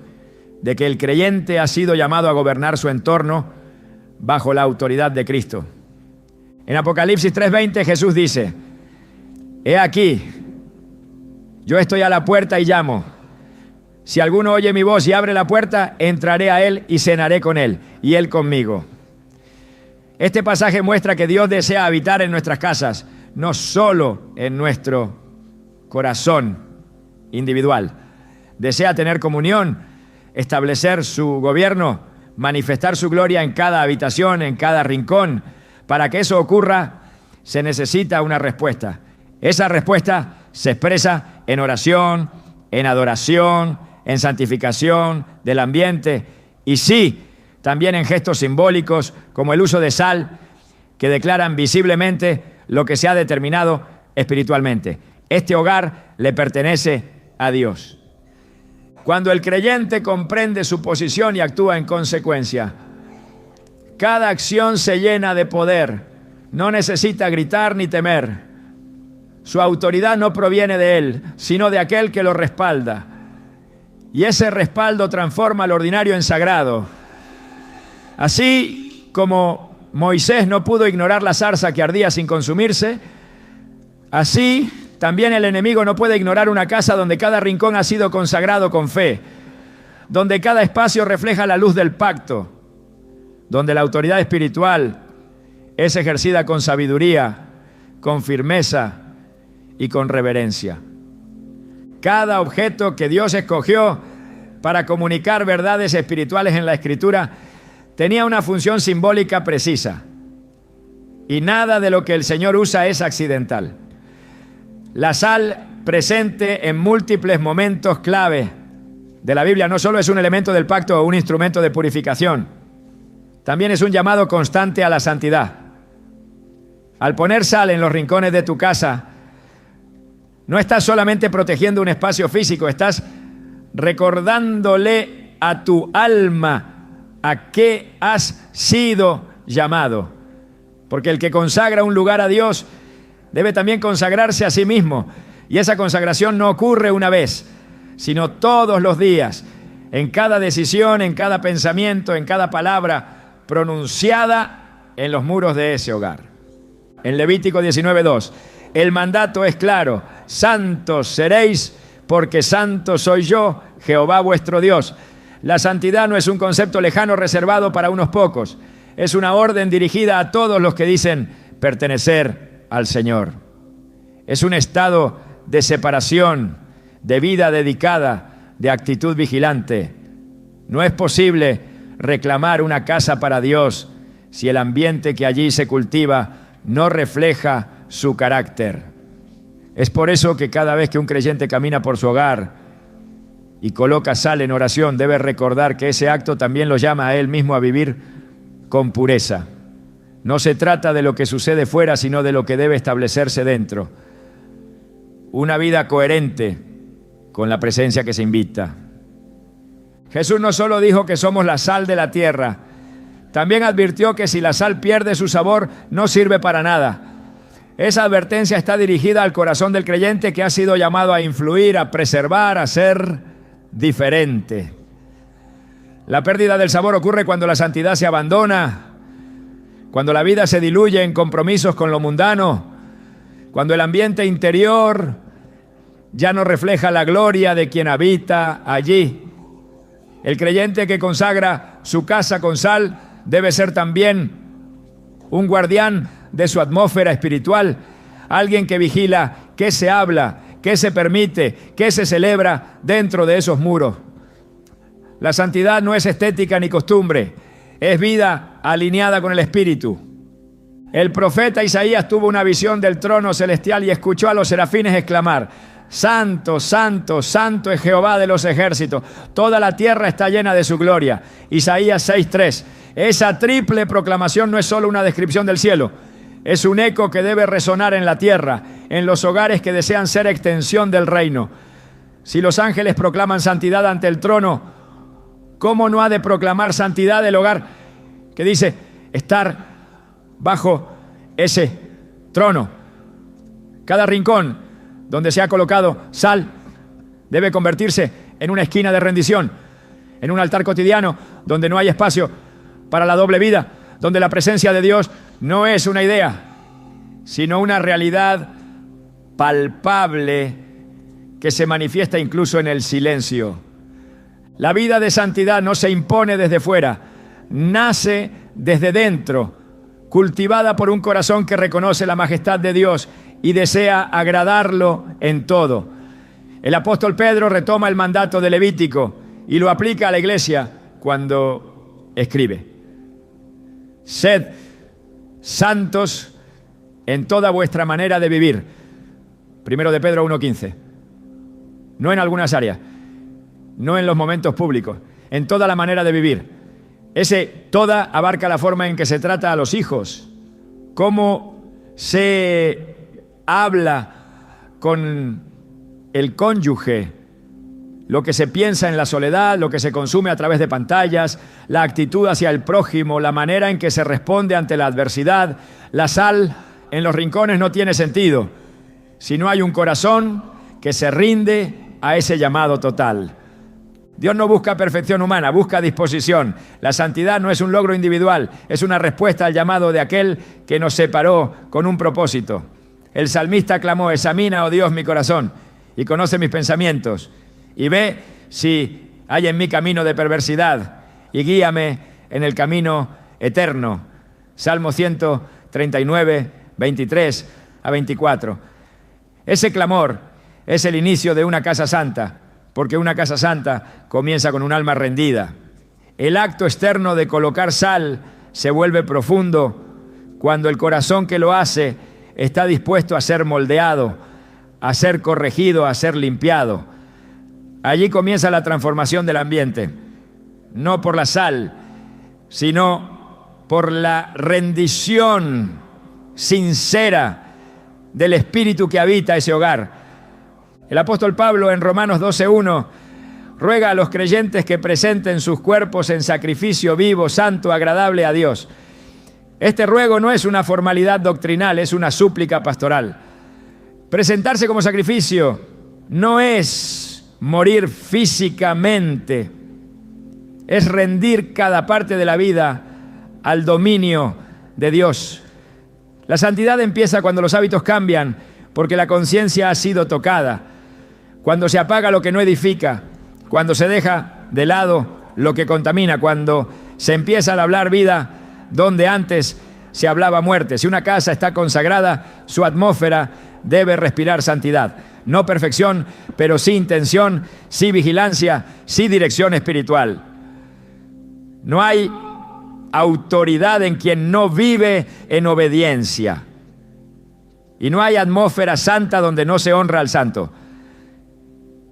de que el creyente ha sido llamado a gobernar su entorno bajo la autoridad de Cristo. En Apocalipsis 3:20 Jesús dice: he aquí, yo estoy a la puerta y llamo. Si alguno oye mi voz y abre la puerta, entraré a él y cenaré con él, y él conmigo. Este pasaje muestra que Dios desea habitar en nuestras casas, no solo en nuestro corazón individual. Desea tener comunión, establecer su gobierno, manifestar su gloria en cada habitación, en cada rincón. Para que eso ocurra, se necesita una respuesta. Esa respuesta se expresa en oración, en adoración, en santificación del ambiente y sí, también en gestos simbólicos como el uso de sal que declaran visiblemente lo que se ha determinado espiritualmente. Este hogar le pertenece a Dios. Cuando el creyente comprende su posición y actúa en consecuencia, cada acción se llena de poder. No necesita gritar ni temer. Su autoridad no proviene de él, sino de aquel que lo respalda. Y ese respaldo transforma lo ordinario en sagrado. Así como Moisés no pudo ignorar la zarza que ardía sin consumirse, así También el enemigo no puede ignorar una casa donde cada rincón ha sido consagrado con fe, donde cada espacio refleja la luz del pacto, donde la autoridad espiritual es ejercida con sabiduría, con firmeza y con reverencia. Cada objeto que Dios escogió para comunicar verdades espirituales en la Escritura tenía una función simbólica precisa. Y nada de lo que el Señor usa es accidental. La sal presente en múltiples momentos clave de la Biblia no solo es un elemento del pacto o un instrumento de purificación, también es un llamado constante a la santidad. Al poner sal en los rincones de tu casa, no estás solamente protegiendo un espacio físico, estás recordándole a tu alma a qué has sido llamado. Porque el que consagra un lugar a Dios debe también consagrarse a sí mismo. Y esa consagración no ocurre una vez, sino todos los días, en cada decisión, en cada pensamiento, en cada palabra pronunciada en los muros de ese hogar. En Levítico 19:2, el mandato es claro: santos seréis, porque santo soy yo, Jehová vuestro Dios. La santidad no es un concepto lejano reservado para unos pocos. Es una orden dirigida a todos los que dicen pertenecer al Señor. Es un estado de separación, de vida dedicada, de actitud vigilante. No es posible reclamar una casa para Dios si el ambiente que allí se cultiva no refleja su carácter. Es por eso que cada vez que un creyente camina por su hogar y coloca sal en oración, debe recordar que ese acto también lo llama a él mismo a vivir con pureza. No se trata de lo que sucede fuera, sino de lo que debe establecerse dentro. Una vida coherente con la presencia que se invita. Jesús no solo dijo que somos la sal de la tierra, también advirtió que si la sal pierde su sabor, no sirve para nada. Esa advertencia está dirigida al corazón del creyente que ha sido llamado a influir, a preservar, a ser diferente. La pérdida del sabor ocurre cuando la santidad se abandona, cuando la vida se diluye en compromisos con lo mundano, cuando el ambiente interior ya no refleja la gloria de quien habita allí. El creyente que consagra su casa con sal debe ser también un guardián de su atmósfera espiritual, alguien que vigila qué se habla, qué se permite, qué se celebra dentro de esos muros. La santidad no es estética ni costumbre, es vida alineada con el Espíritu. El profeta Isaías tuvo una visión del trono celestial y escuchó a los serafines exclamar: santo, santo, santo es Jehová de los ejércitos, toda la tierra está llena de su gloria. Isaías 6:3. Esa triple proclamación no es solo una descripción del cielo, es un eco que debe resonar en la tierra, en los hogares que desean ser extensión del reino. Si los ángeles proclaman santidad ante el trono, ¿cómo no ha de proclamar santidad el hogar que dice estar bajo ese trono? Cada rincón donde se ha colocado sal debe convertirse en una esquina de rendición, en un altar cotidiano donde no hay espacio para la doble vida, donde la presencia de Dios no es una idea, sino una realidad palpable que se manifiesta incluso en el silencio. La vida de santidad no se impone desde fuera, nace desde dentro, cultivada por un corazón que reconoce la majestad de Dios y desea agradarlo en todo. El apóstol Pedro retoma el mandato de Levítico y lo aplica a la iglesia cuando escribe: sed santos en toda vuestra manera de vivir. Primero de Pedro 1:15. No en algunas áreas, no en los momentos públicos, en toda la manera de vivir. Ese toda abarca la forma en que se trata a los hijos, cómo se habla con el cónyuge, lo que se piensa en la soledad, lo que se consume a través de pantallas, la actitud hacia el prójimo, la manera en que se responde ante la adversidad. La sal en los rincones no tiene sentido si no hay un corazón que se rinde a ese llamado total. Dios no busca perfección humana, busca disposición. La santidad no es un logro individual, es una respuesta al llamado de aquel que nos separó con un propósito. El salmista clamó: examina, oh Dios, mi corazón, y conoce mis pensamientos, y ve si hay en mí camino de perversidad, y guíame en el camino eterno. Salmo 139, 23 a 24. Ese clamor es el inicio de una casa santa, porque una casa santa comienza con un alma rendida. El acto externo de colocar sal se vuelve profundo cuando el corazón que lo hace está dispuesto a ser moldeado, a ser corregido, a ser limpiado. Allí comienza la transformación del ambiente, no por la sal, sino por la rendición sincera del espíritu que habita ese hogar. El apóstol Pablo en Romanos 12:1 ruega a los creyentes que presenten sus cuerpos en sacrificio vivo, santo, agradable a Dios. Este ruego no es una formalidad doctrinal, es una súplica pastoral. Presentarse como sacrificio no es morir físicamente, es rendir cada parte de la vida al dominio de Dios. La santidad empieza cuando los hábitos cambian, porque la conciencia ha sido tocada, cuando se apaga lo que no edifica, cuando se deja de lado lo que contamina, cuando se empieza a hablar vida donde antes se hablaba muerte. Si una casa está consagrada, su atmósfera debe respirar santidad. No perfección, pero sí intención, sí vigilancia, sí dirección espiritual. No hay autoridad en quien no vive en obediencia. Y no hay atmósfera santa donde no se honra al santo.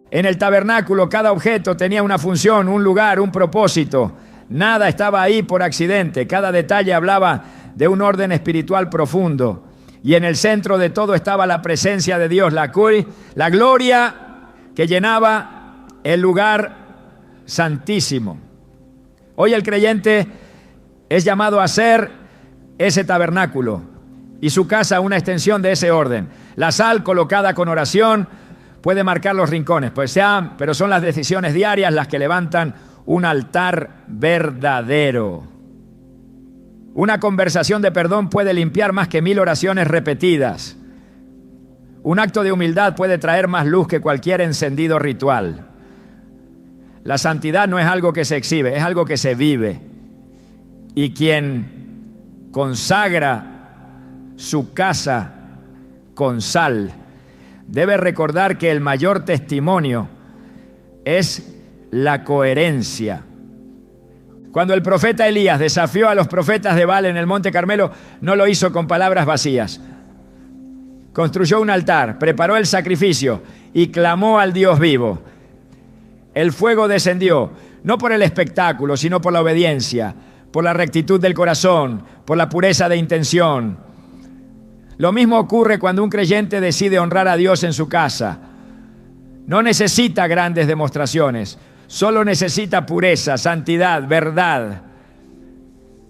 En el tabernáculo cada objeto tenía una función, un lugar, un propósito. Nada estaba ahí por accidente. Cada detalle hablaba de un orden espiritual profundo. Y en el centro de todo estaba la presencia de Dios, la gloria que llenaba el lugar santísimo. Hoy el creyente es llamado a ser ese tabernáculo y su casa una extensión de ese orden. La sal colocada con oración puede marcar los rincones, pero son las decisiones diarias las que levantan un altar verdadero. Una conversación de perdón puede limpiar más que 1000 oraciones repetidas. Un acto de humildad puede traer más luz que cualquier encendido ritual. La santidad no es algo que se exhibe, es algo que se vive. Y quien consagra su casa con sal debe recordar que el mayor testimonio es la coherencia. Cuando el profeta Elías desafió a los profetas de Baal en el Monte Carmelo, no lo hizo con palabras vacías. Construyó un altar, preparó el sacrificio y clamó al Dios vivo. El fuego descendió, no por el espectáculo, sino por la obediencia, por la rectitud del corazón, por la pureza de intención. Lo mismo ocurre cuando un creyente decide honrar a Dios en su casa. No necesita grandes demostraciones, solo necesita pureza, santidad, verdad.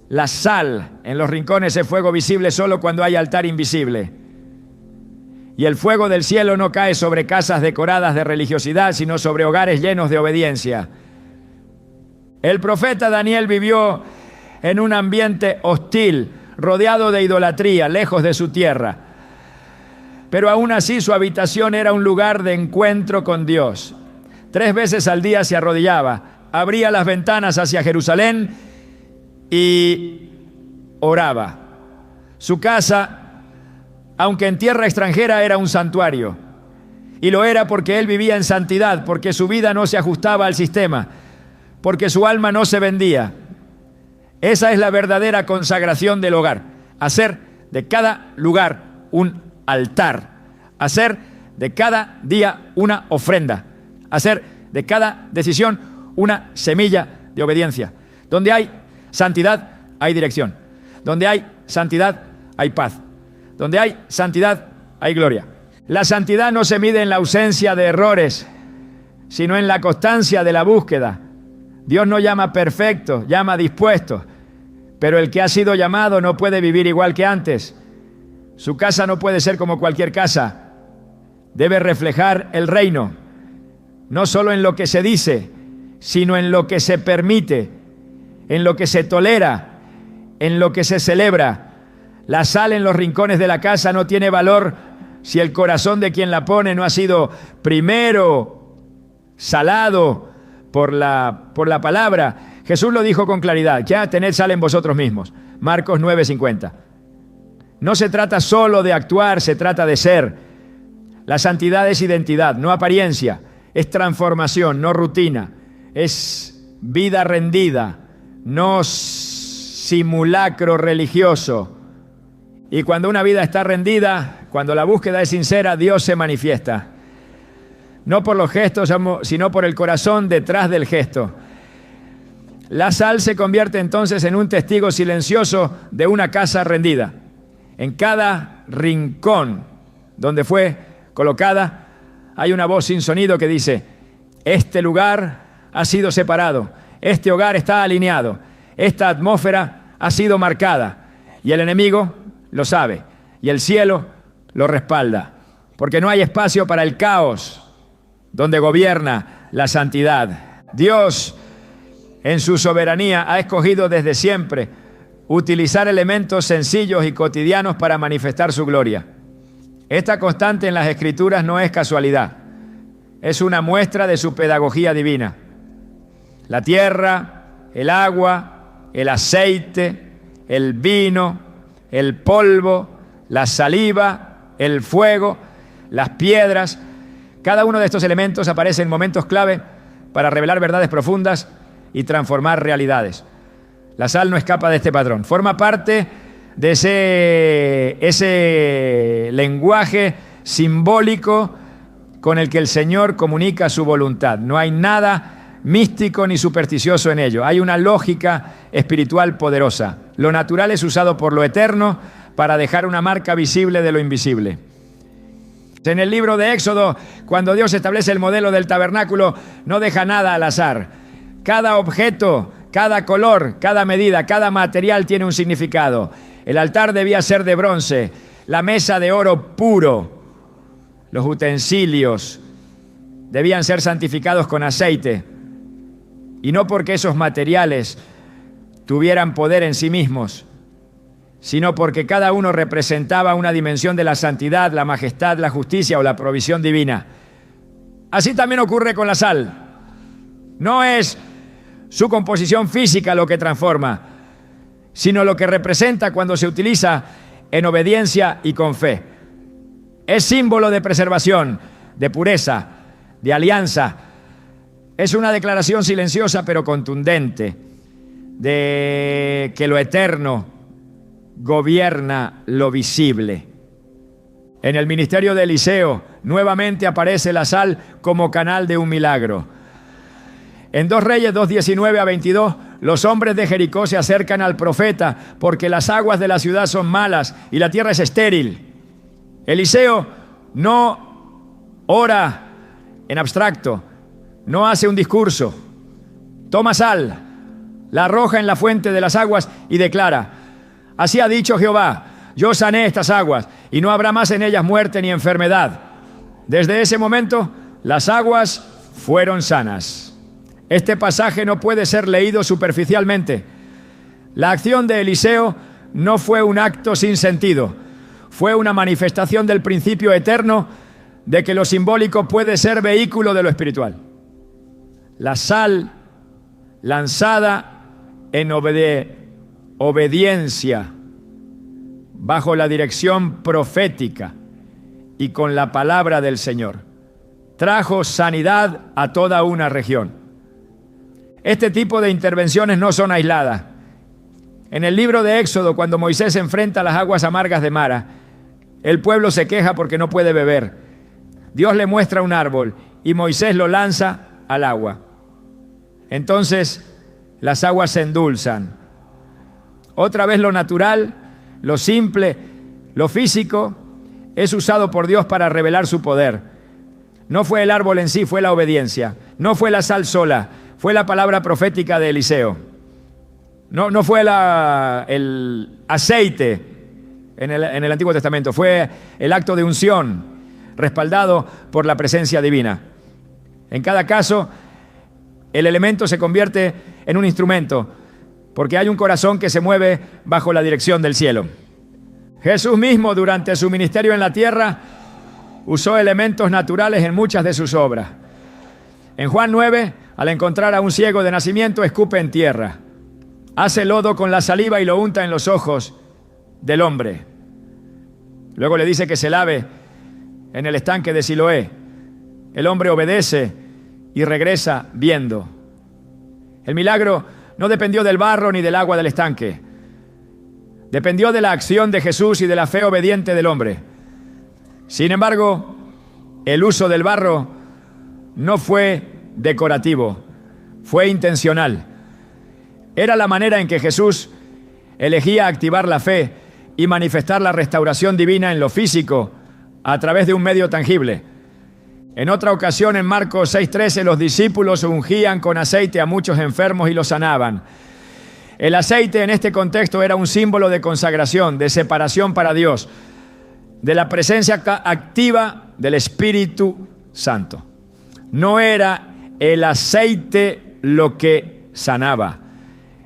La sal en los rincones es fuego visible solo cuando hay altar invisible. Y el fuego del cielo no cae sobre casas decoradas de religiosidad, sino sobre hogares llenos de obediencia. El profeta Daniel vivió en un ambiente hostil, rodeado de idolatría, lejos de su tierra. Pero aún así su habitación era un lugar de encuentro con Dios. 3 veces al día se arrodillaba, abría las ventanas hacia Jerusalén y oraba. Su casa, aunque en tierra extranjera, era un santuario. Y lo era porque él vivía en santidad, porque su vida no se ajustaba al sistema, porque su alma no se vendía. Esa es la verdadera consagración del hogar. Hacer de cada lugar un altar. Hacer de cada día una ofrenda. Hacer de cada decisión una semilla de obediencia. Donde hay santidad, hay dirección. Donde hay santidad, hay paz. Donde hay santidad, hay gloria. La santidad no se mide en la ausencia de errores, sino en la constancia de la búsqueda. Dios no llama perfecto, llama dispuesto. Pero el que ha sido llamado no puede vivir igual que antes. Su casa no puede ser como cualquier casa. Debe reflejar el reino, no solo en lo que se dice, sino en lo que se permite, en lo que se tolera, en lo que se celebra. La sal en los rincones de la casa no tiene valor si el corazón de quien la pone no ha sido primero salado por la palabra. Jesús lo dijo con claridad: ya tened sal en vosotros mismos. Marcos 9:50. No se trata solo de actuar, se trata de ser. La santidad es identidad, no apariencia. Es transformación, no rutina. Es vida rendida, no simulacro religioso. Y cuando una vida está rendida, cuando la búsqueda es sincera, Dios se manifiesta. No por los gestos, sino por el corazón detrás del gesto. La sal se convierte entonces en un testigo silencioso de una casa rendida. En cada rincón donde fue colocada, hay una voz sin sonido que dice: este lugar ha sido separado, este hogar está alineado, esta atmósfera ha sido marcada, y el enemigo lo sabe, y el cielo lo respalda, porque no hay espacio para el caos donde gobierna la santidad. Dios, en su soberanía, ha escogido desde siempre utilizar elementos sencillos y cotidianos para manifestar su gloria. Esta constante en las Escrituras no es casualidad, es una muestra de su pedagogía divina. La tierra, el agua, el aceite, el vino, el polvo, la saliva, el fuego, las piedras. Cada uno de estos elementos aparece en momentos clave para revelar verdades profundas y transformar realidades. La sal no escapa de este patrón. Forma parte de ese lenguaje simbólico con el que el Señor comunica su voluntad. No hay nada místico ni supersticioso en ello. Hay una lógica espiritual poderosa. Lo natural es usado por lo eterno para dejar una marca visible de lo invisible. En el libro de Éxodo, cuando Dios establece el modelo del tabernáculo, no deja nada al azar. Cada objeto, cada color, cada medida, cada material tiene un significado. El altar debía ser de bronce, la mesa de oro puro, los utensilios debían ser santificados con aceite, y no porque esos materiales tuvieran poder en sí mismos, sino porque cada uno representaba una dimensión de la santidad, la majestad, la justicia o la provisión divina. Así también ocurre con la sal. No es su composición física lo que transforma, sino lo que representa cuando se utiliza en obediencia y con fe. Es símbolo de preservación, de pureza, de alianza. Es una declaración silenciosa pero contundente de que lo eterno gobierna lo visible. En el ministerio de Eliseo, nuevamente aparece la sal como canal de un milagro. En 2 Reyes 2:19-22, los hombres de Jericó se acercan al profeta porque las aguas de la ciudad son malas y la tierra es estéril. Eliseo no ora en abstracto, no hace un discurso. Toma sal, la arroja en la fuente de las aguas y declara: así ha dicho Jehová, yo sané estas aguas y no habrá más en ellas muerte ni enfermedad. Desde ese momento, las aguas fueron sanas. Este pasaje no puede ser leído superficialmente. La acción de Eliseo no fue un acto sin sentido. Fue una manifestación del principio eterno de que lo simbólico puede ser vehículo de lo espiritual. La sal lanzada en obediencia, bajo la dirección profética y con la palabra del Señor, trajo sanidad a toda una región. Este tipo de intervenciones no son aisladas. En el libro de Éxodo, cuando Moisés se enfrenta a las aguas amargas de Mara, el pueblo se queja porque no puede beber. Dios le muestra un árbol y Moisés lo lanza al agua. Entonces las aguas se endulzan. Otra vez lo natural, lo simple, lo físico, es usado por Dios para revelar su poder. No fue el árbol en sí, fue la obediencia. No fue la sal sola, fue la palabra profética de Eliseo. No fue el aceite en el Antiguo Testamento, fue el acto de unción, respaldado por la presencia divina. En cada caso, el elemento se convierte en un instrumento, porque hay un corazón que se mueve bajo la dirección del cielo. Jesús mismo, durante su ministerio en la tierra, usó elementos naturales en muchas de sus obras. En Juan 9, al encontrar a un ciego de nacimiento, escupe en tierra, hace lodo con la saliva y lo unta en los ojos del hombre. Luego le dice que se lave en el estanque de Siloé. El hombre obedece y regresa viendo. El milagro no dependió del barro ni del agua del estanque. Dependió de la acción de Jesús y de la fe obediente del hombre. Sin embargo, el uso del barro no fue decorativo, fue intencional. Era la manera en que Jesús elegía activar la fe y manifestar la restauración divina en lo físico a través de un medio tangible. En otra ocasión, en Marcos 6:13, los discípulos ungían con aceite a muchos enfermos y los sanaban. El aceite en este contexto era un símbolo de consagración, de separación para Dios, de la presencia activa del Espíritu Santo. No era el aceite lo que sanaba,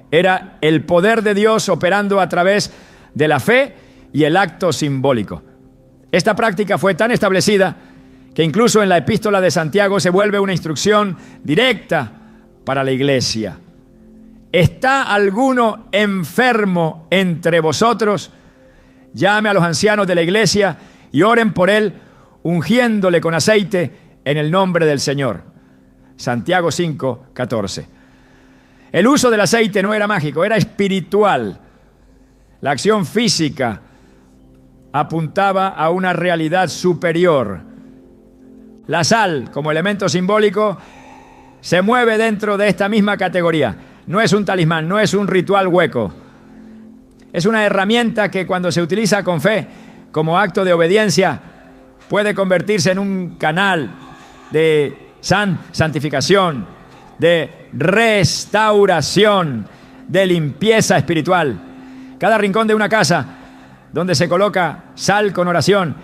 era el poder de Dios operando a través de la fe y el acto simbólico. Esta práctica fue tan establecida que incluso en la epístola de Santiago se vuelve una instrucción directa para la iglesia. ¿Está alguno enfermo entre vosotros? Llame a los ancianos de la iglesia y oren por él, ungiéndole con aceite en el nombre del Señor. Santiago 5:14. El uso del aceite no era mágico, era espiritual. La acción física apuntaba a una realidad superior. La sal, como elemento simbólico, se mueve dentro de esta misma categoría. No es un talismán, no es un ritual hueco. Es una herramienta que cuando se utiliza con fe, como acto de obediencia, puede convertirse en un canal de santificación, de restauración, de limpieza espiritual. Cada rincón de una casa donde se coloca sal con oración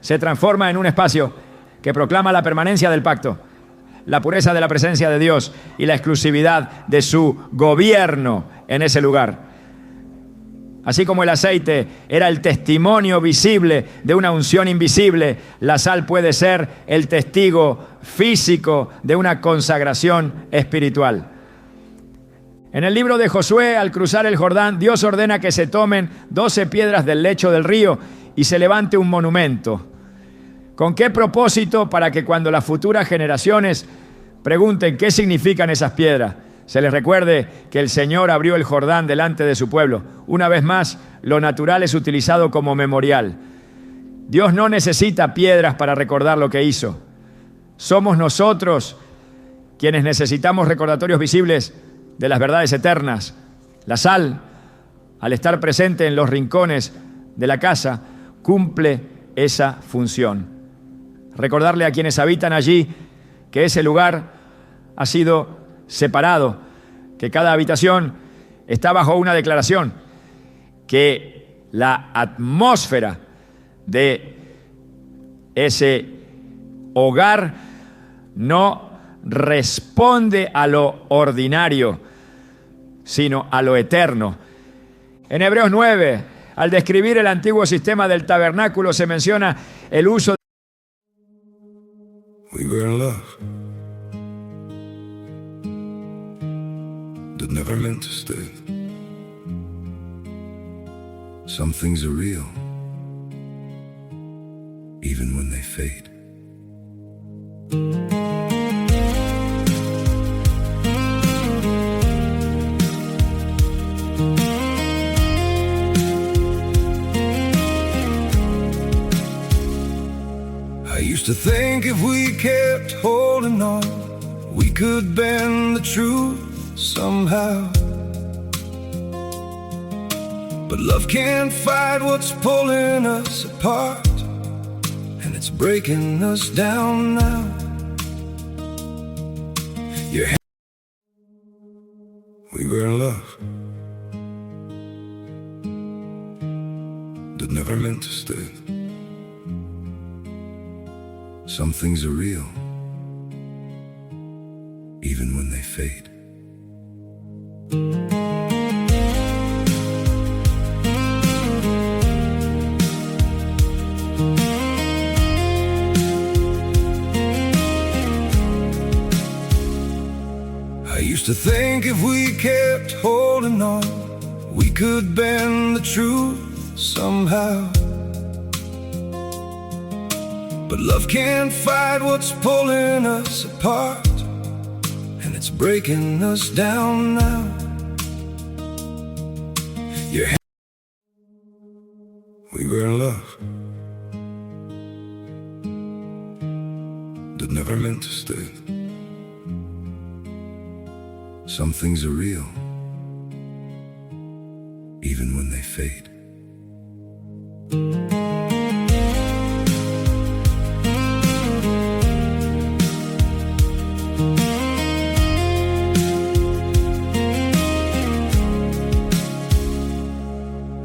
se transforma en un espacio que proclama la permanencia del pacto, la pureza de la presencia de Dios y la exclusividad de su gobierno en ese lugar. Así como el aceite era el testimonio visible de una unción invisible, la sal puede ser el testigo físico de una consagración espiritual. En el libro de Josué, al cruzar el Jordán, Dios ordena que se tomen 12 piedras del lecho del río y se levante un monumento. ¿Con qué propósito? Para que cuando las futuras generaciones pregunten qué significan esas piedras, se les recuerde que el Señor abrió el Jordán delante de su pueblo. Una vez más, lo natural es utilizado como memorial. Dios no necesita piedras para recordar lo que hizo. Somos nosotros quienes necesitamos recordatorios visibles de las verdades eternas. La sal, al estar presente en los rincones de la casa, cumple esa función. Recordarle a quienes habitan allí que ese lugar ha sido separado, que cada habitación está bajo una declaración, que la atmósfera de ese hogar no responde a lo ordinario, sino a lo eterno. En Hebreos 9, al describir el antiguo sistema del tabernáculo, se menciona el uso.
We were in love that never meant to stay. Some things are real, even when they fade. I used to think if we kept holding on, we could bend the truth somehow. But love can't fight what's pulling us apart, and it's breaking us down now. We were in love that never meant to stay. Some things are real, even when they fade. think if we kept holding on, we could bend the truth somehow. But love can't fight what's pulling us apart, and it's breaking us down now. We were in love that never meant to stay. Some things are real, even when they fade.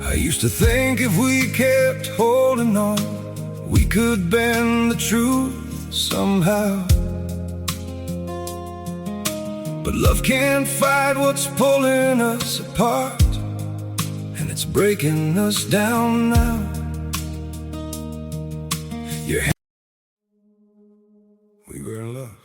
I used to think if we kept holding on, we could bend the truth somehow. But love can't fight what's pulling us apart, and it's breaking us down now. We were in love.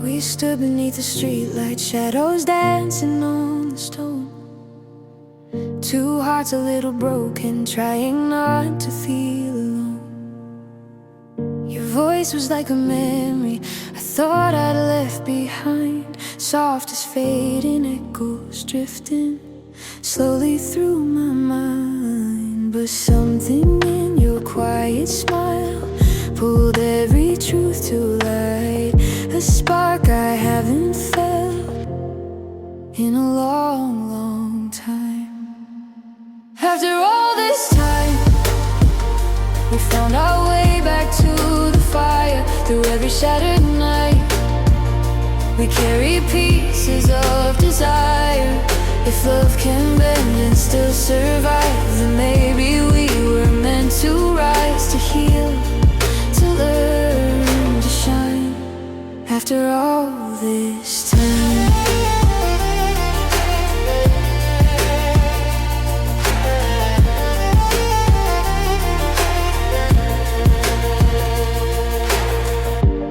We stood beneath the streetlight, shadows dancing on the stone. Two hearts a little broken, trying not to feel alone. Your voice was like a memory I thought I'd left behind, soft as fading echoes drifting slowly through my mind. But something in your quiet smile pulled every truth to light, a spark I haven't felt in a long, long time. After all this time, we found our way back to the fire. Through every shattered night, we carry pieces of desire. If love can bend and still survive, then maybe we were meant to rise, to heal, to learn to shine. After all this time,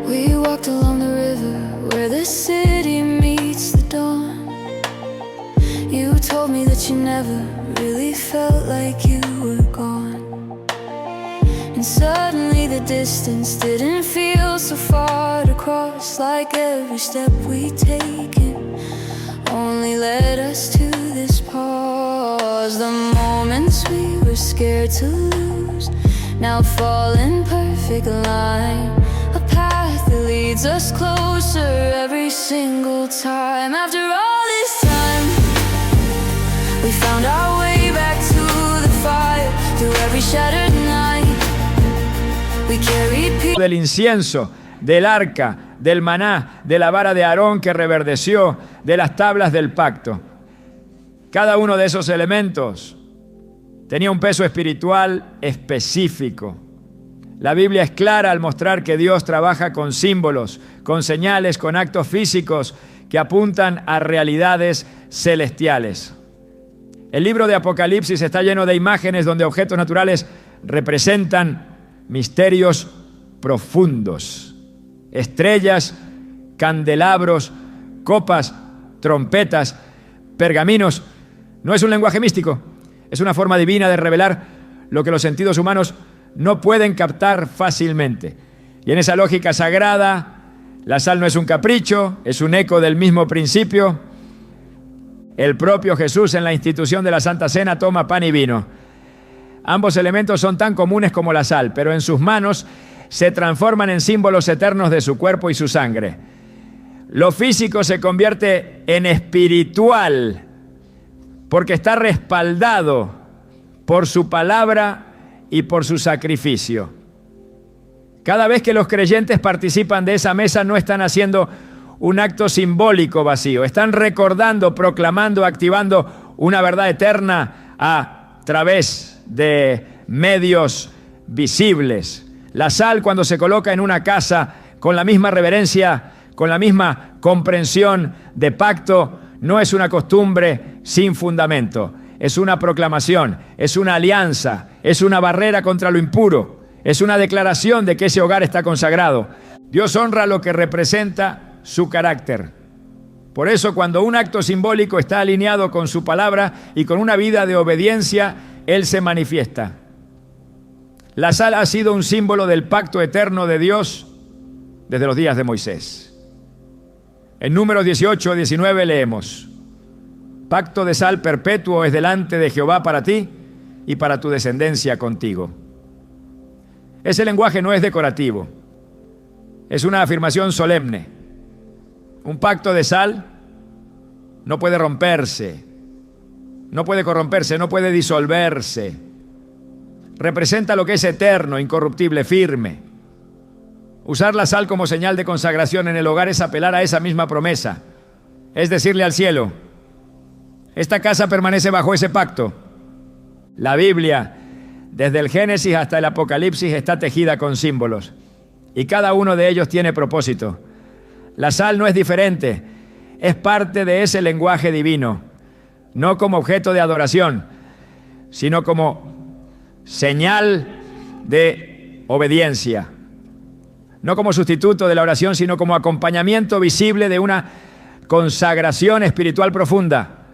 we walked along the river where the city meets the dawn. You told me that you never really felt like you were gone. And suddenly the distance didn't feel so far to cross, like every step we'd taken only led us to this pause. The moments we were scared to lose now fall in perfect line, a path that leads us closer every single time. After all this time, we found our way back to the fire. Through every shattered night, we carried peace.
Del incienso, del arca, del maná, de la vara de Aarón que reverdeció, de las tablas del pacto. Cada uno de esos elementos tenía un peso espiritual específico. La Biblia es clara al mostrar que Dios trabaja con símbolos, con señales, con actos físicos que apuntan a realidades celestiales. El libro de Apocalipsis está lleno de imágenes donde objetos naturales representan misterios profundos. Estrellas, candelabros, copas, trompetas, pergaminos. No es un lenguaje místico, es una forma divina de revelar lo que los sentidos humanos no pueden captar fácilmente. Y en esa lógica sagrada, la sal no es un capricho, es un eco del mismo principio. El propio Jesús en la institución de la Santa Cena toma pan y vino. Ambos elementos son tan comunes como la sal, pero en sus manos se transforman en símbolos eternos de su cuerpo y su sangre. Lo físico se convierte en espiritual porque está respaldado por su palabra y por su sacrificio. Cada vez que los creyentes participan de esa mesa, no están haciendo un acto simbólico vacío. Están recordando, proclamando, activando una verdad eterna a través de medios visibles. La sal, cuando se coloca en una casa con la misma reverencia, con la misma comprensión de pacto no es una costumbre sin fundamento. Es una proclamación, es una alianza, es una barrera contra lo impuro, es una declaración de que ese hogar está consagrado. Dios honra lo que representa su carácter. Por eso, cuando un acto simbólico está alineado con su palabra y con una vida de obediencia, Él se manifiesta. La sal ha sido un símbolo del pacto eterno de Dios desde los días de Moisés. En Números 18-19 leemos: pacto de sal perpetuo es delante de Jehová para ti y para tu descendencia contigo. Ese lenguaje no es decorativo, es una afirmación solemne. Un pacto de sal no puede romperse, no puede corromperse, no puede disolverse. Representa lo que es eterno, incorruptible, firme. Usar la sal como señal de consagración en el hogar es apelar a esa misma promesa. Es decirle al cielo: esta casa permanece bajo ese pacto. La Biblia, desde el Génesis hasta el Apocalipsis, está tejida con símbolos, y cada uno de ellos tiene propósito. La sal no es diferente, es parte de ese lenguaje divino, no como objeto de adoración, sino como señal de obediencia. No como sustituto de la oración, sino como acompañamiento visible de una consagración espiritual profunda.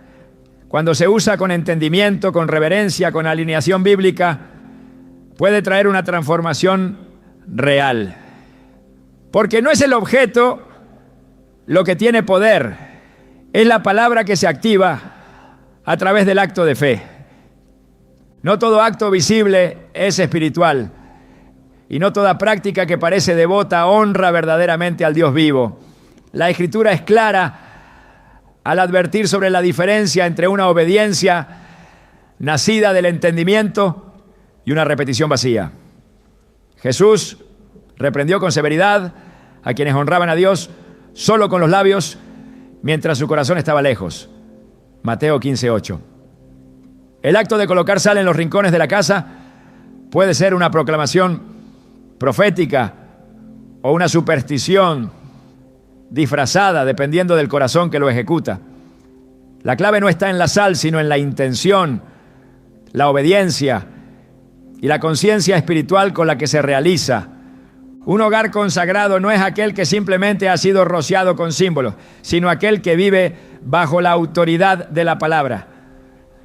Cuando se usa con entendimiento, con reverencia, con alineación bíblica, puede traer una transformación real. Porque no es el objeto lo que tiene poder, es la palabra que se activa a través del acto de fe. No todo acto visible es espiritual, y no toda práctica que parece devota honra verdaderamente al Dios vivo. La Escritura es clara al advertir sobre la diferencia entre una obediencia nacida del entendimiento y una repetición vacía. Jesús reprendió con severidad a quienes honraban a Dios solo con los labios, mientras su corazón estaba lejos. Mateo 15:8. El acto de colocar sal en los rincones de la casa puede ser una proclamación profética o una superstición disfrazada, dependiendo del corazón que lo ejecuta. La clave no está en la sal, sino en la intención, la obediencia y la conciencia espiritual con la que se realiza. Un hogar consagrado no es aquel que simplemente ha sido rociado con símbolos, sino aquel que vive bajo la autoridad de la palabra.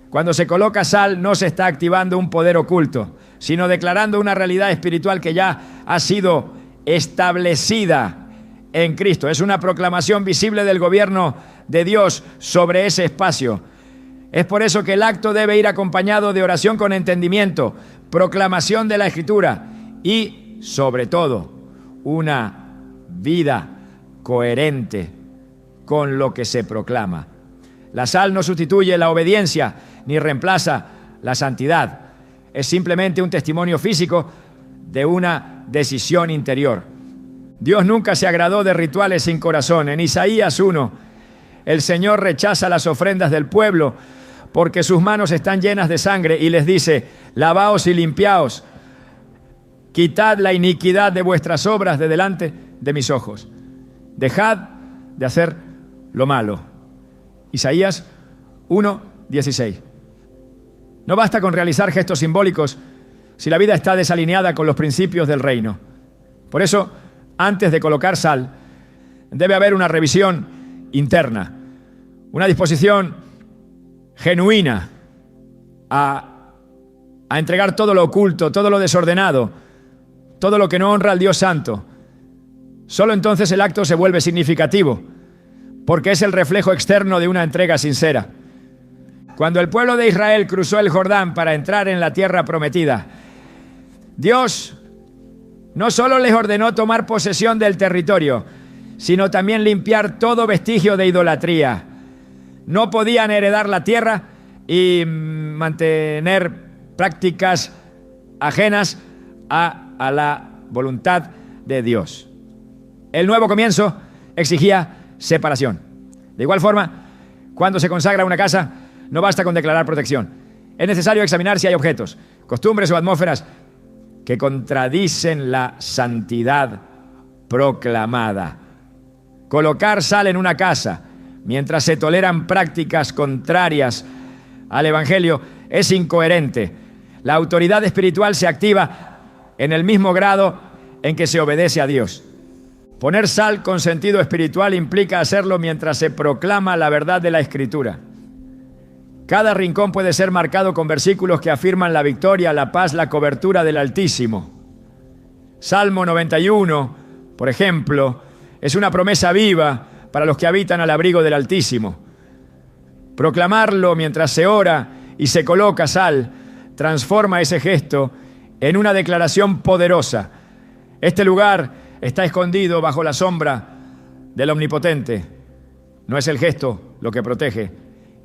Cuando se coloca sal, no se está activando un poder oculto, sino declarando una realidad espiritual que ya ha sido establecida en Cristo. Es una proclamación visible del gobierno de Dios sobre ese espacio. Es por eso que el acto debe ir acompañado de oración con entendimiento, proclamación de la Escritura y, sobre todo, una vida coherente con lo que se proclama. La sal no sustituye la obediencia ni reemplaza la santidad. Es simplemente un testimonio físico de una decisión interior. Dios nunca se agradó de rituales sin corazón. En Isaías 1, el Señor rechaza las ofrendas del pueblo porque sus manos están llenas de sangre y les dice: lavaos y limpiaos, quitad la iniquidad de vuestras obras de delante de mis ojos. Dejad de hacer lo malo. Isaías 1:16. No basta con realizar gestos simbólicos si la vida está desalineada con los principios del reino. Por eso, antes de colocar sal, debe haber una revisión interna, una disposición genuina a entregar todo lo oculto, todo lo desordenado, todo lo que no honra al Dios Santo. Solo entonces el acto se vuelve significativo, porque es el reflejo externo de una entrega sincera. Cuando el pueblo de Israel cruzó el Jordán para entrar en la tierra prometida, Dios no solo les ordenó tomar posesión del territorio, sino también limpiar todo vestigio de idolatría. No podían heredar la tierra y mantener prácticas ajenas a la voluntad de Dios. El nuevo comienzo exigía separación. De igual forma, cuando se consagra una casa, no basta con declarar protección. Es necesario examinar si hay objetos, costumbres o atmósferas que contradicen la santidad proclamada. Colocar sal en una casa mientras se toleran prácticas contrarias al Evangelio es incoherente. La autoridad espiritual se activa en el mismo grado en que se obedece a Dios. Poner sal con sentido espiritual implica hacerlo mientras se proclama la verdad de la Escritura. Cada rincón puede ser marcado con versículos que afirman la victoria, la paz, la cobertura del Altísimo. Salmo 91, por ejemplo, es una promesa viva para los que habitan al abrigo del Altísimo. Proclamarlo mientras se ora y se coloca sal transforma ese gesto en una declaración poderosa. Este lugar está escondido bajo la sombra del Omnipotente. No es el gesto lo que protege,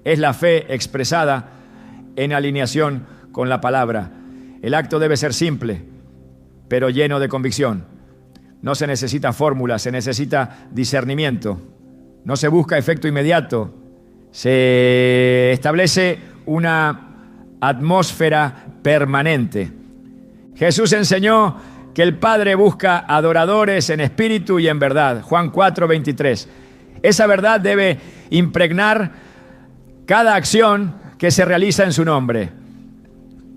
es la fe expresada en alineación con la palabra. El acto debe ser simple, pero lleno de convicción. No se necesita fórmula, se necesita discernimiento. No se busca efecto inmediato. Se establece una atmósfera permanente. Jesús enseñó que el Padre busca adoradores en espíritu y en verdad. Juan 4:23. Esa verdad debe impregnar cada acción que se realiza en su nombre.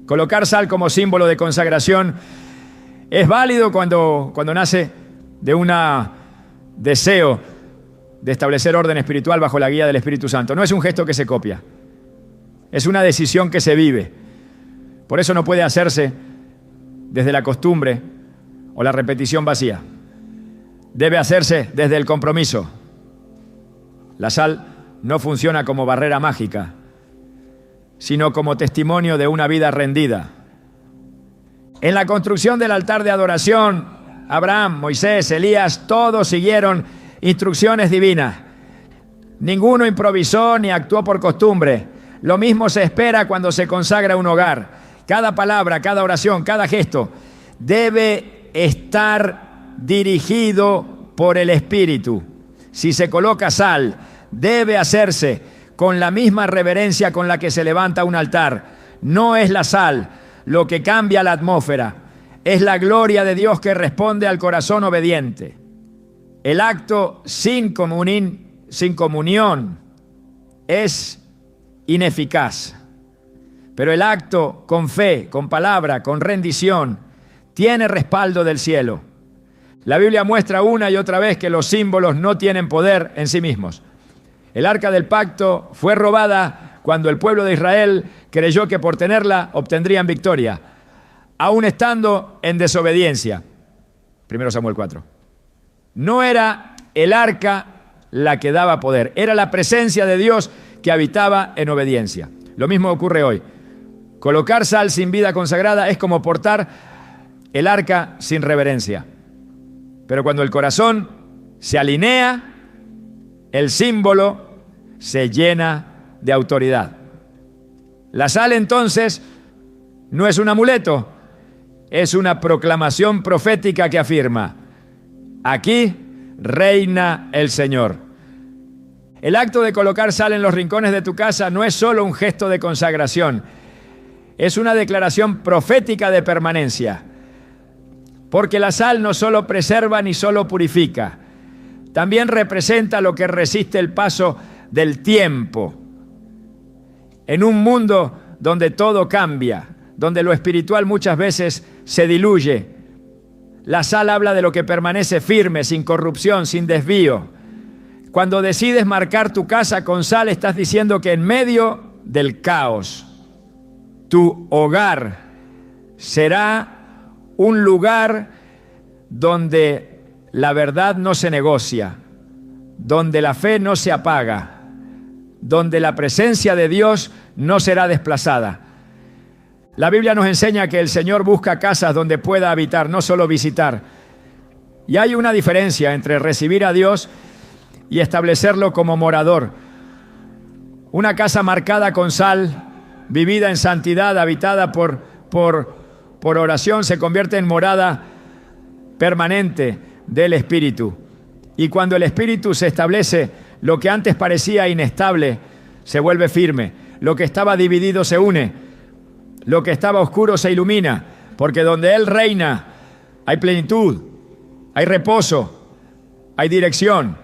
Colocar sal como símbolo de consagración es válido cuando nace de un deseo de establecer orden espiritual bajo la guía del Espíritu Santo. No es un gesto que se copia, es una decisión que se vive. Por eso no puede hacerse desde la costumbre o la repetición vacía. Debe hacerse desde el compromiso. La sal no funciona como barrera mágica, sino como testimonio de una vida rendida. En la construcción del altar de adoración, Abraham, Moisés, Elías, todos siguieron instrucciones divinas. Ninguno improvisó ni actuó por costumbre. Lo mismo se espera cuando se consagra un hogar. Cada palabra, cada oración, cada gesto debe estar dirigido por el Espíritu. Si se coloca sal, debe hacerse con la misma reverencia con la que se levanta un altar. No es la sal lo que cambia la atmósfera, es la gloria de Dios que responde al corazón obediente. El acto sin comunión es ineficaz, pero el acto con fe, con palabra, con rendición, tiene respaldo del cielo. La Biblia muestra una y otra vez que los símbolos no tienen poder en sí mismos. El arca del pacto fue robada cuando el pueblo de Israel creyó que por tenerla obtendrían victoria, aún estando en desobediencia. 1 Samuel 4. No era el arca la que daba poder, era la presencia de Dios que habitaba en obediencia. Lo mismo ocurre hoy. Colocar sal sin vida consagrada es como portar el arca sin reverencia. Pero cuando el corazón se alinea, el símbolo se llena de autoridad. La sal entonces no es un amuleto, es una proclamación profética que afirma: aquí reina el Señor. El acto de colocar sal en los rincones de tu casa no es solo un gesto de consagración, es una declaración profética de permanencia. Porque la sal no solo preserva ni solo purifica, también representa lo que resiste el paso del tiempo. En un mundo donde todo cambia, donde lo espiritual muchas veces se diluye, la sal habla de lo que permanece firme, sin corrupción, sin desvío. Cuando decides marcar tu casa con sal, estás diciendo que en medio del caos, tu hogar será un lugar donde la verdad no se negocia, donde la fe no se apaga, donde la presencia de Dios no será desplazada. La Biblia nos enseña que el Señor busca casas donde pueda habitar, no solo visitar. Y hay una diferencia entre recibir a Dios y establecerlo como morador. Una casa marcada con sal, vivida en santidad, habitada por oración, se convierte en morada permanente del Espíritu. Y cuando el Espíritu se establece, lo que antes parecía inestable se vuelve firme. Lo que estaba dividido se une. Lo que estaba oscuro se ilumina. Porque donde Él reina, hay plenitud, hay reposo, hay dirección.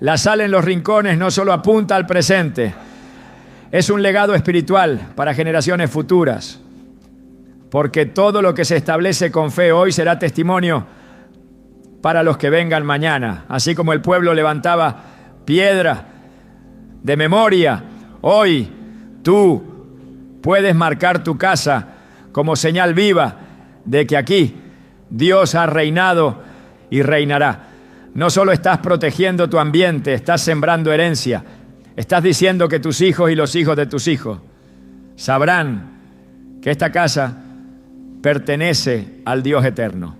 La sal en los rincones no solo apunta al presente, es un legado espiritual para generaciones futuras, porque todo lo que se establece con fe hoy será testimonio para los que vengan mañana. Así como el pueblo levantaba piedra de memoria, hoy tú puedes marcar tu casa como señal viva de que aquí Dios ha reinado y reinará. No solo estás protegiendo tu ambiente, estás sembrando herencia. Estás diciendo que tus hijos y los hijos de tus hijos sabrán que esta casa pertenece al Dios eterno.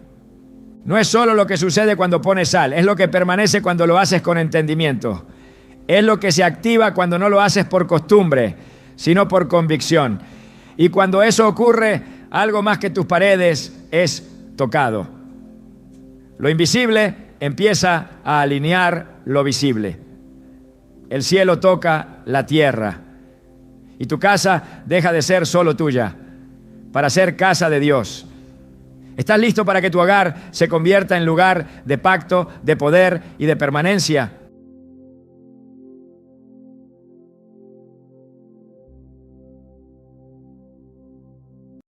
No es solo lo que sucede cuando pones sal, es lo que permanece cuando lo haces con entendimiento. Es lo que se activa cuando no lo haces por costumbre, sino por convicción. Y cuando eso ocurre, algo más que tus paredes es tocado. Lo invisible empieza a alinear lo visible. El cielo toca la tierra y tu casa deja de ser solo tuya para ser casa de Dios. ¿Estás listo para que tu hogar se convierta en lugar de pacto, de poder y de permanencia?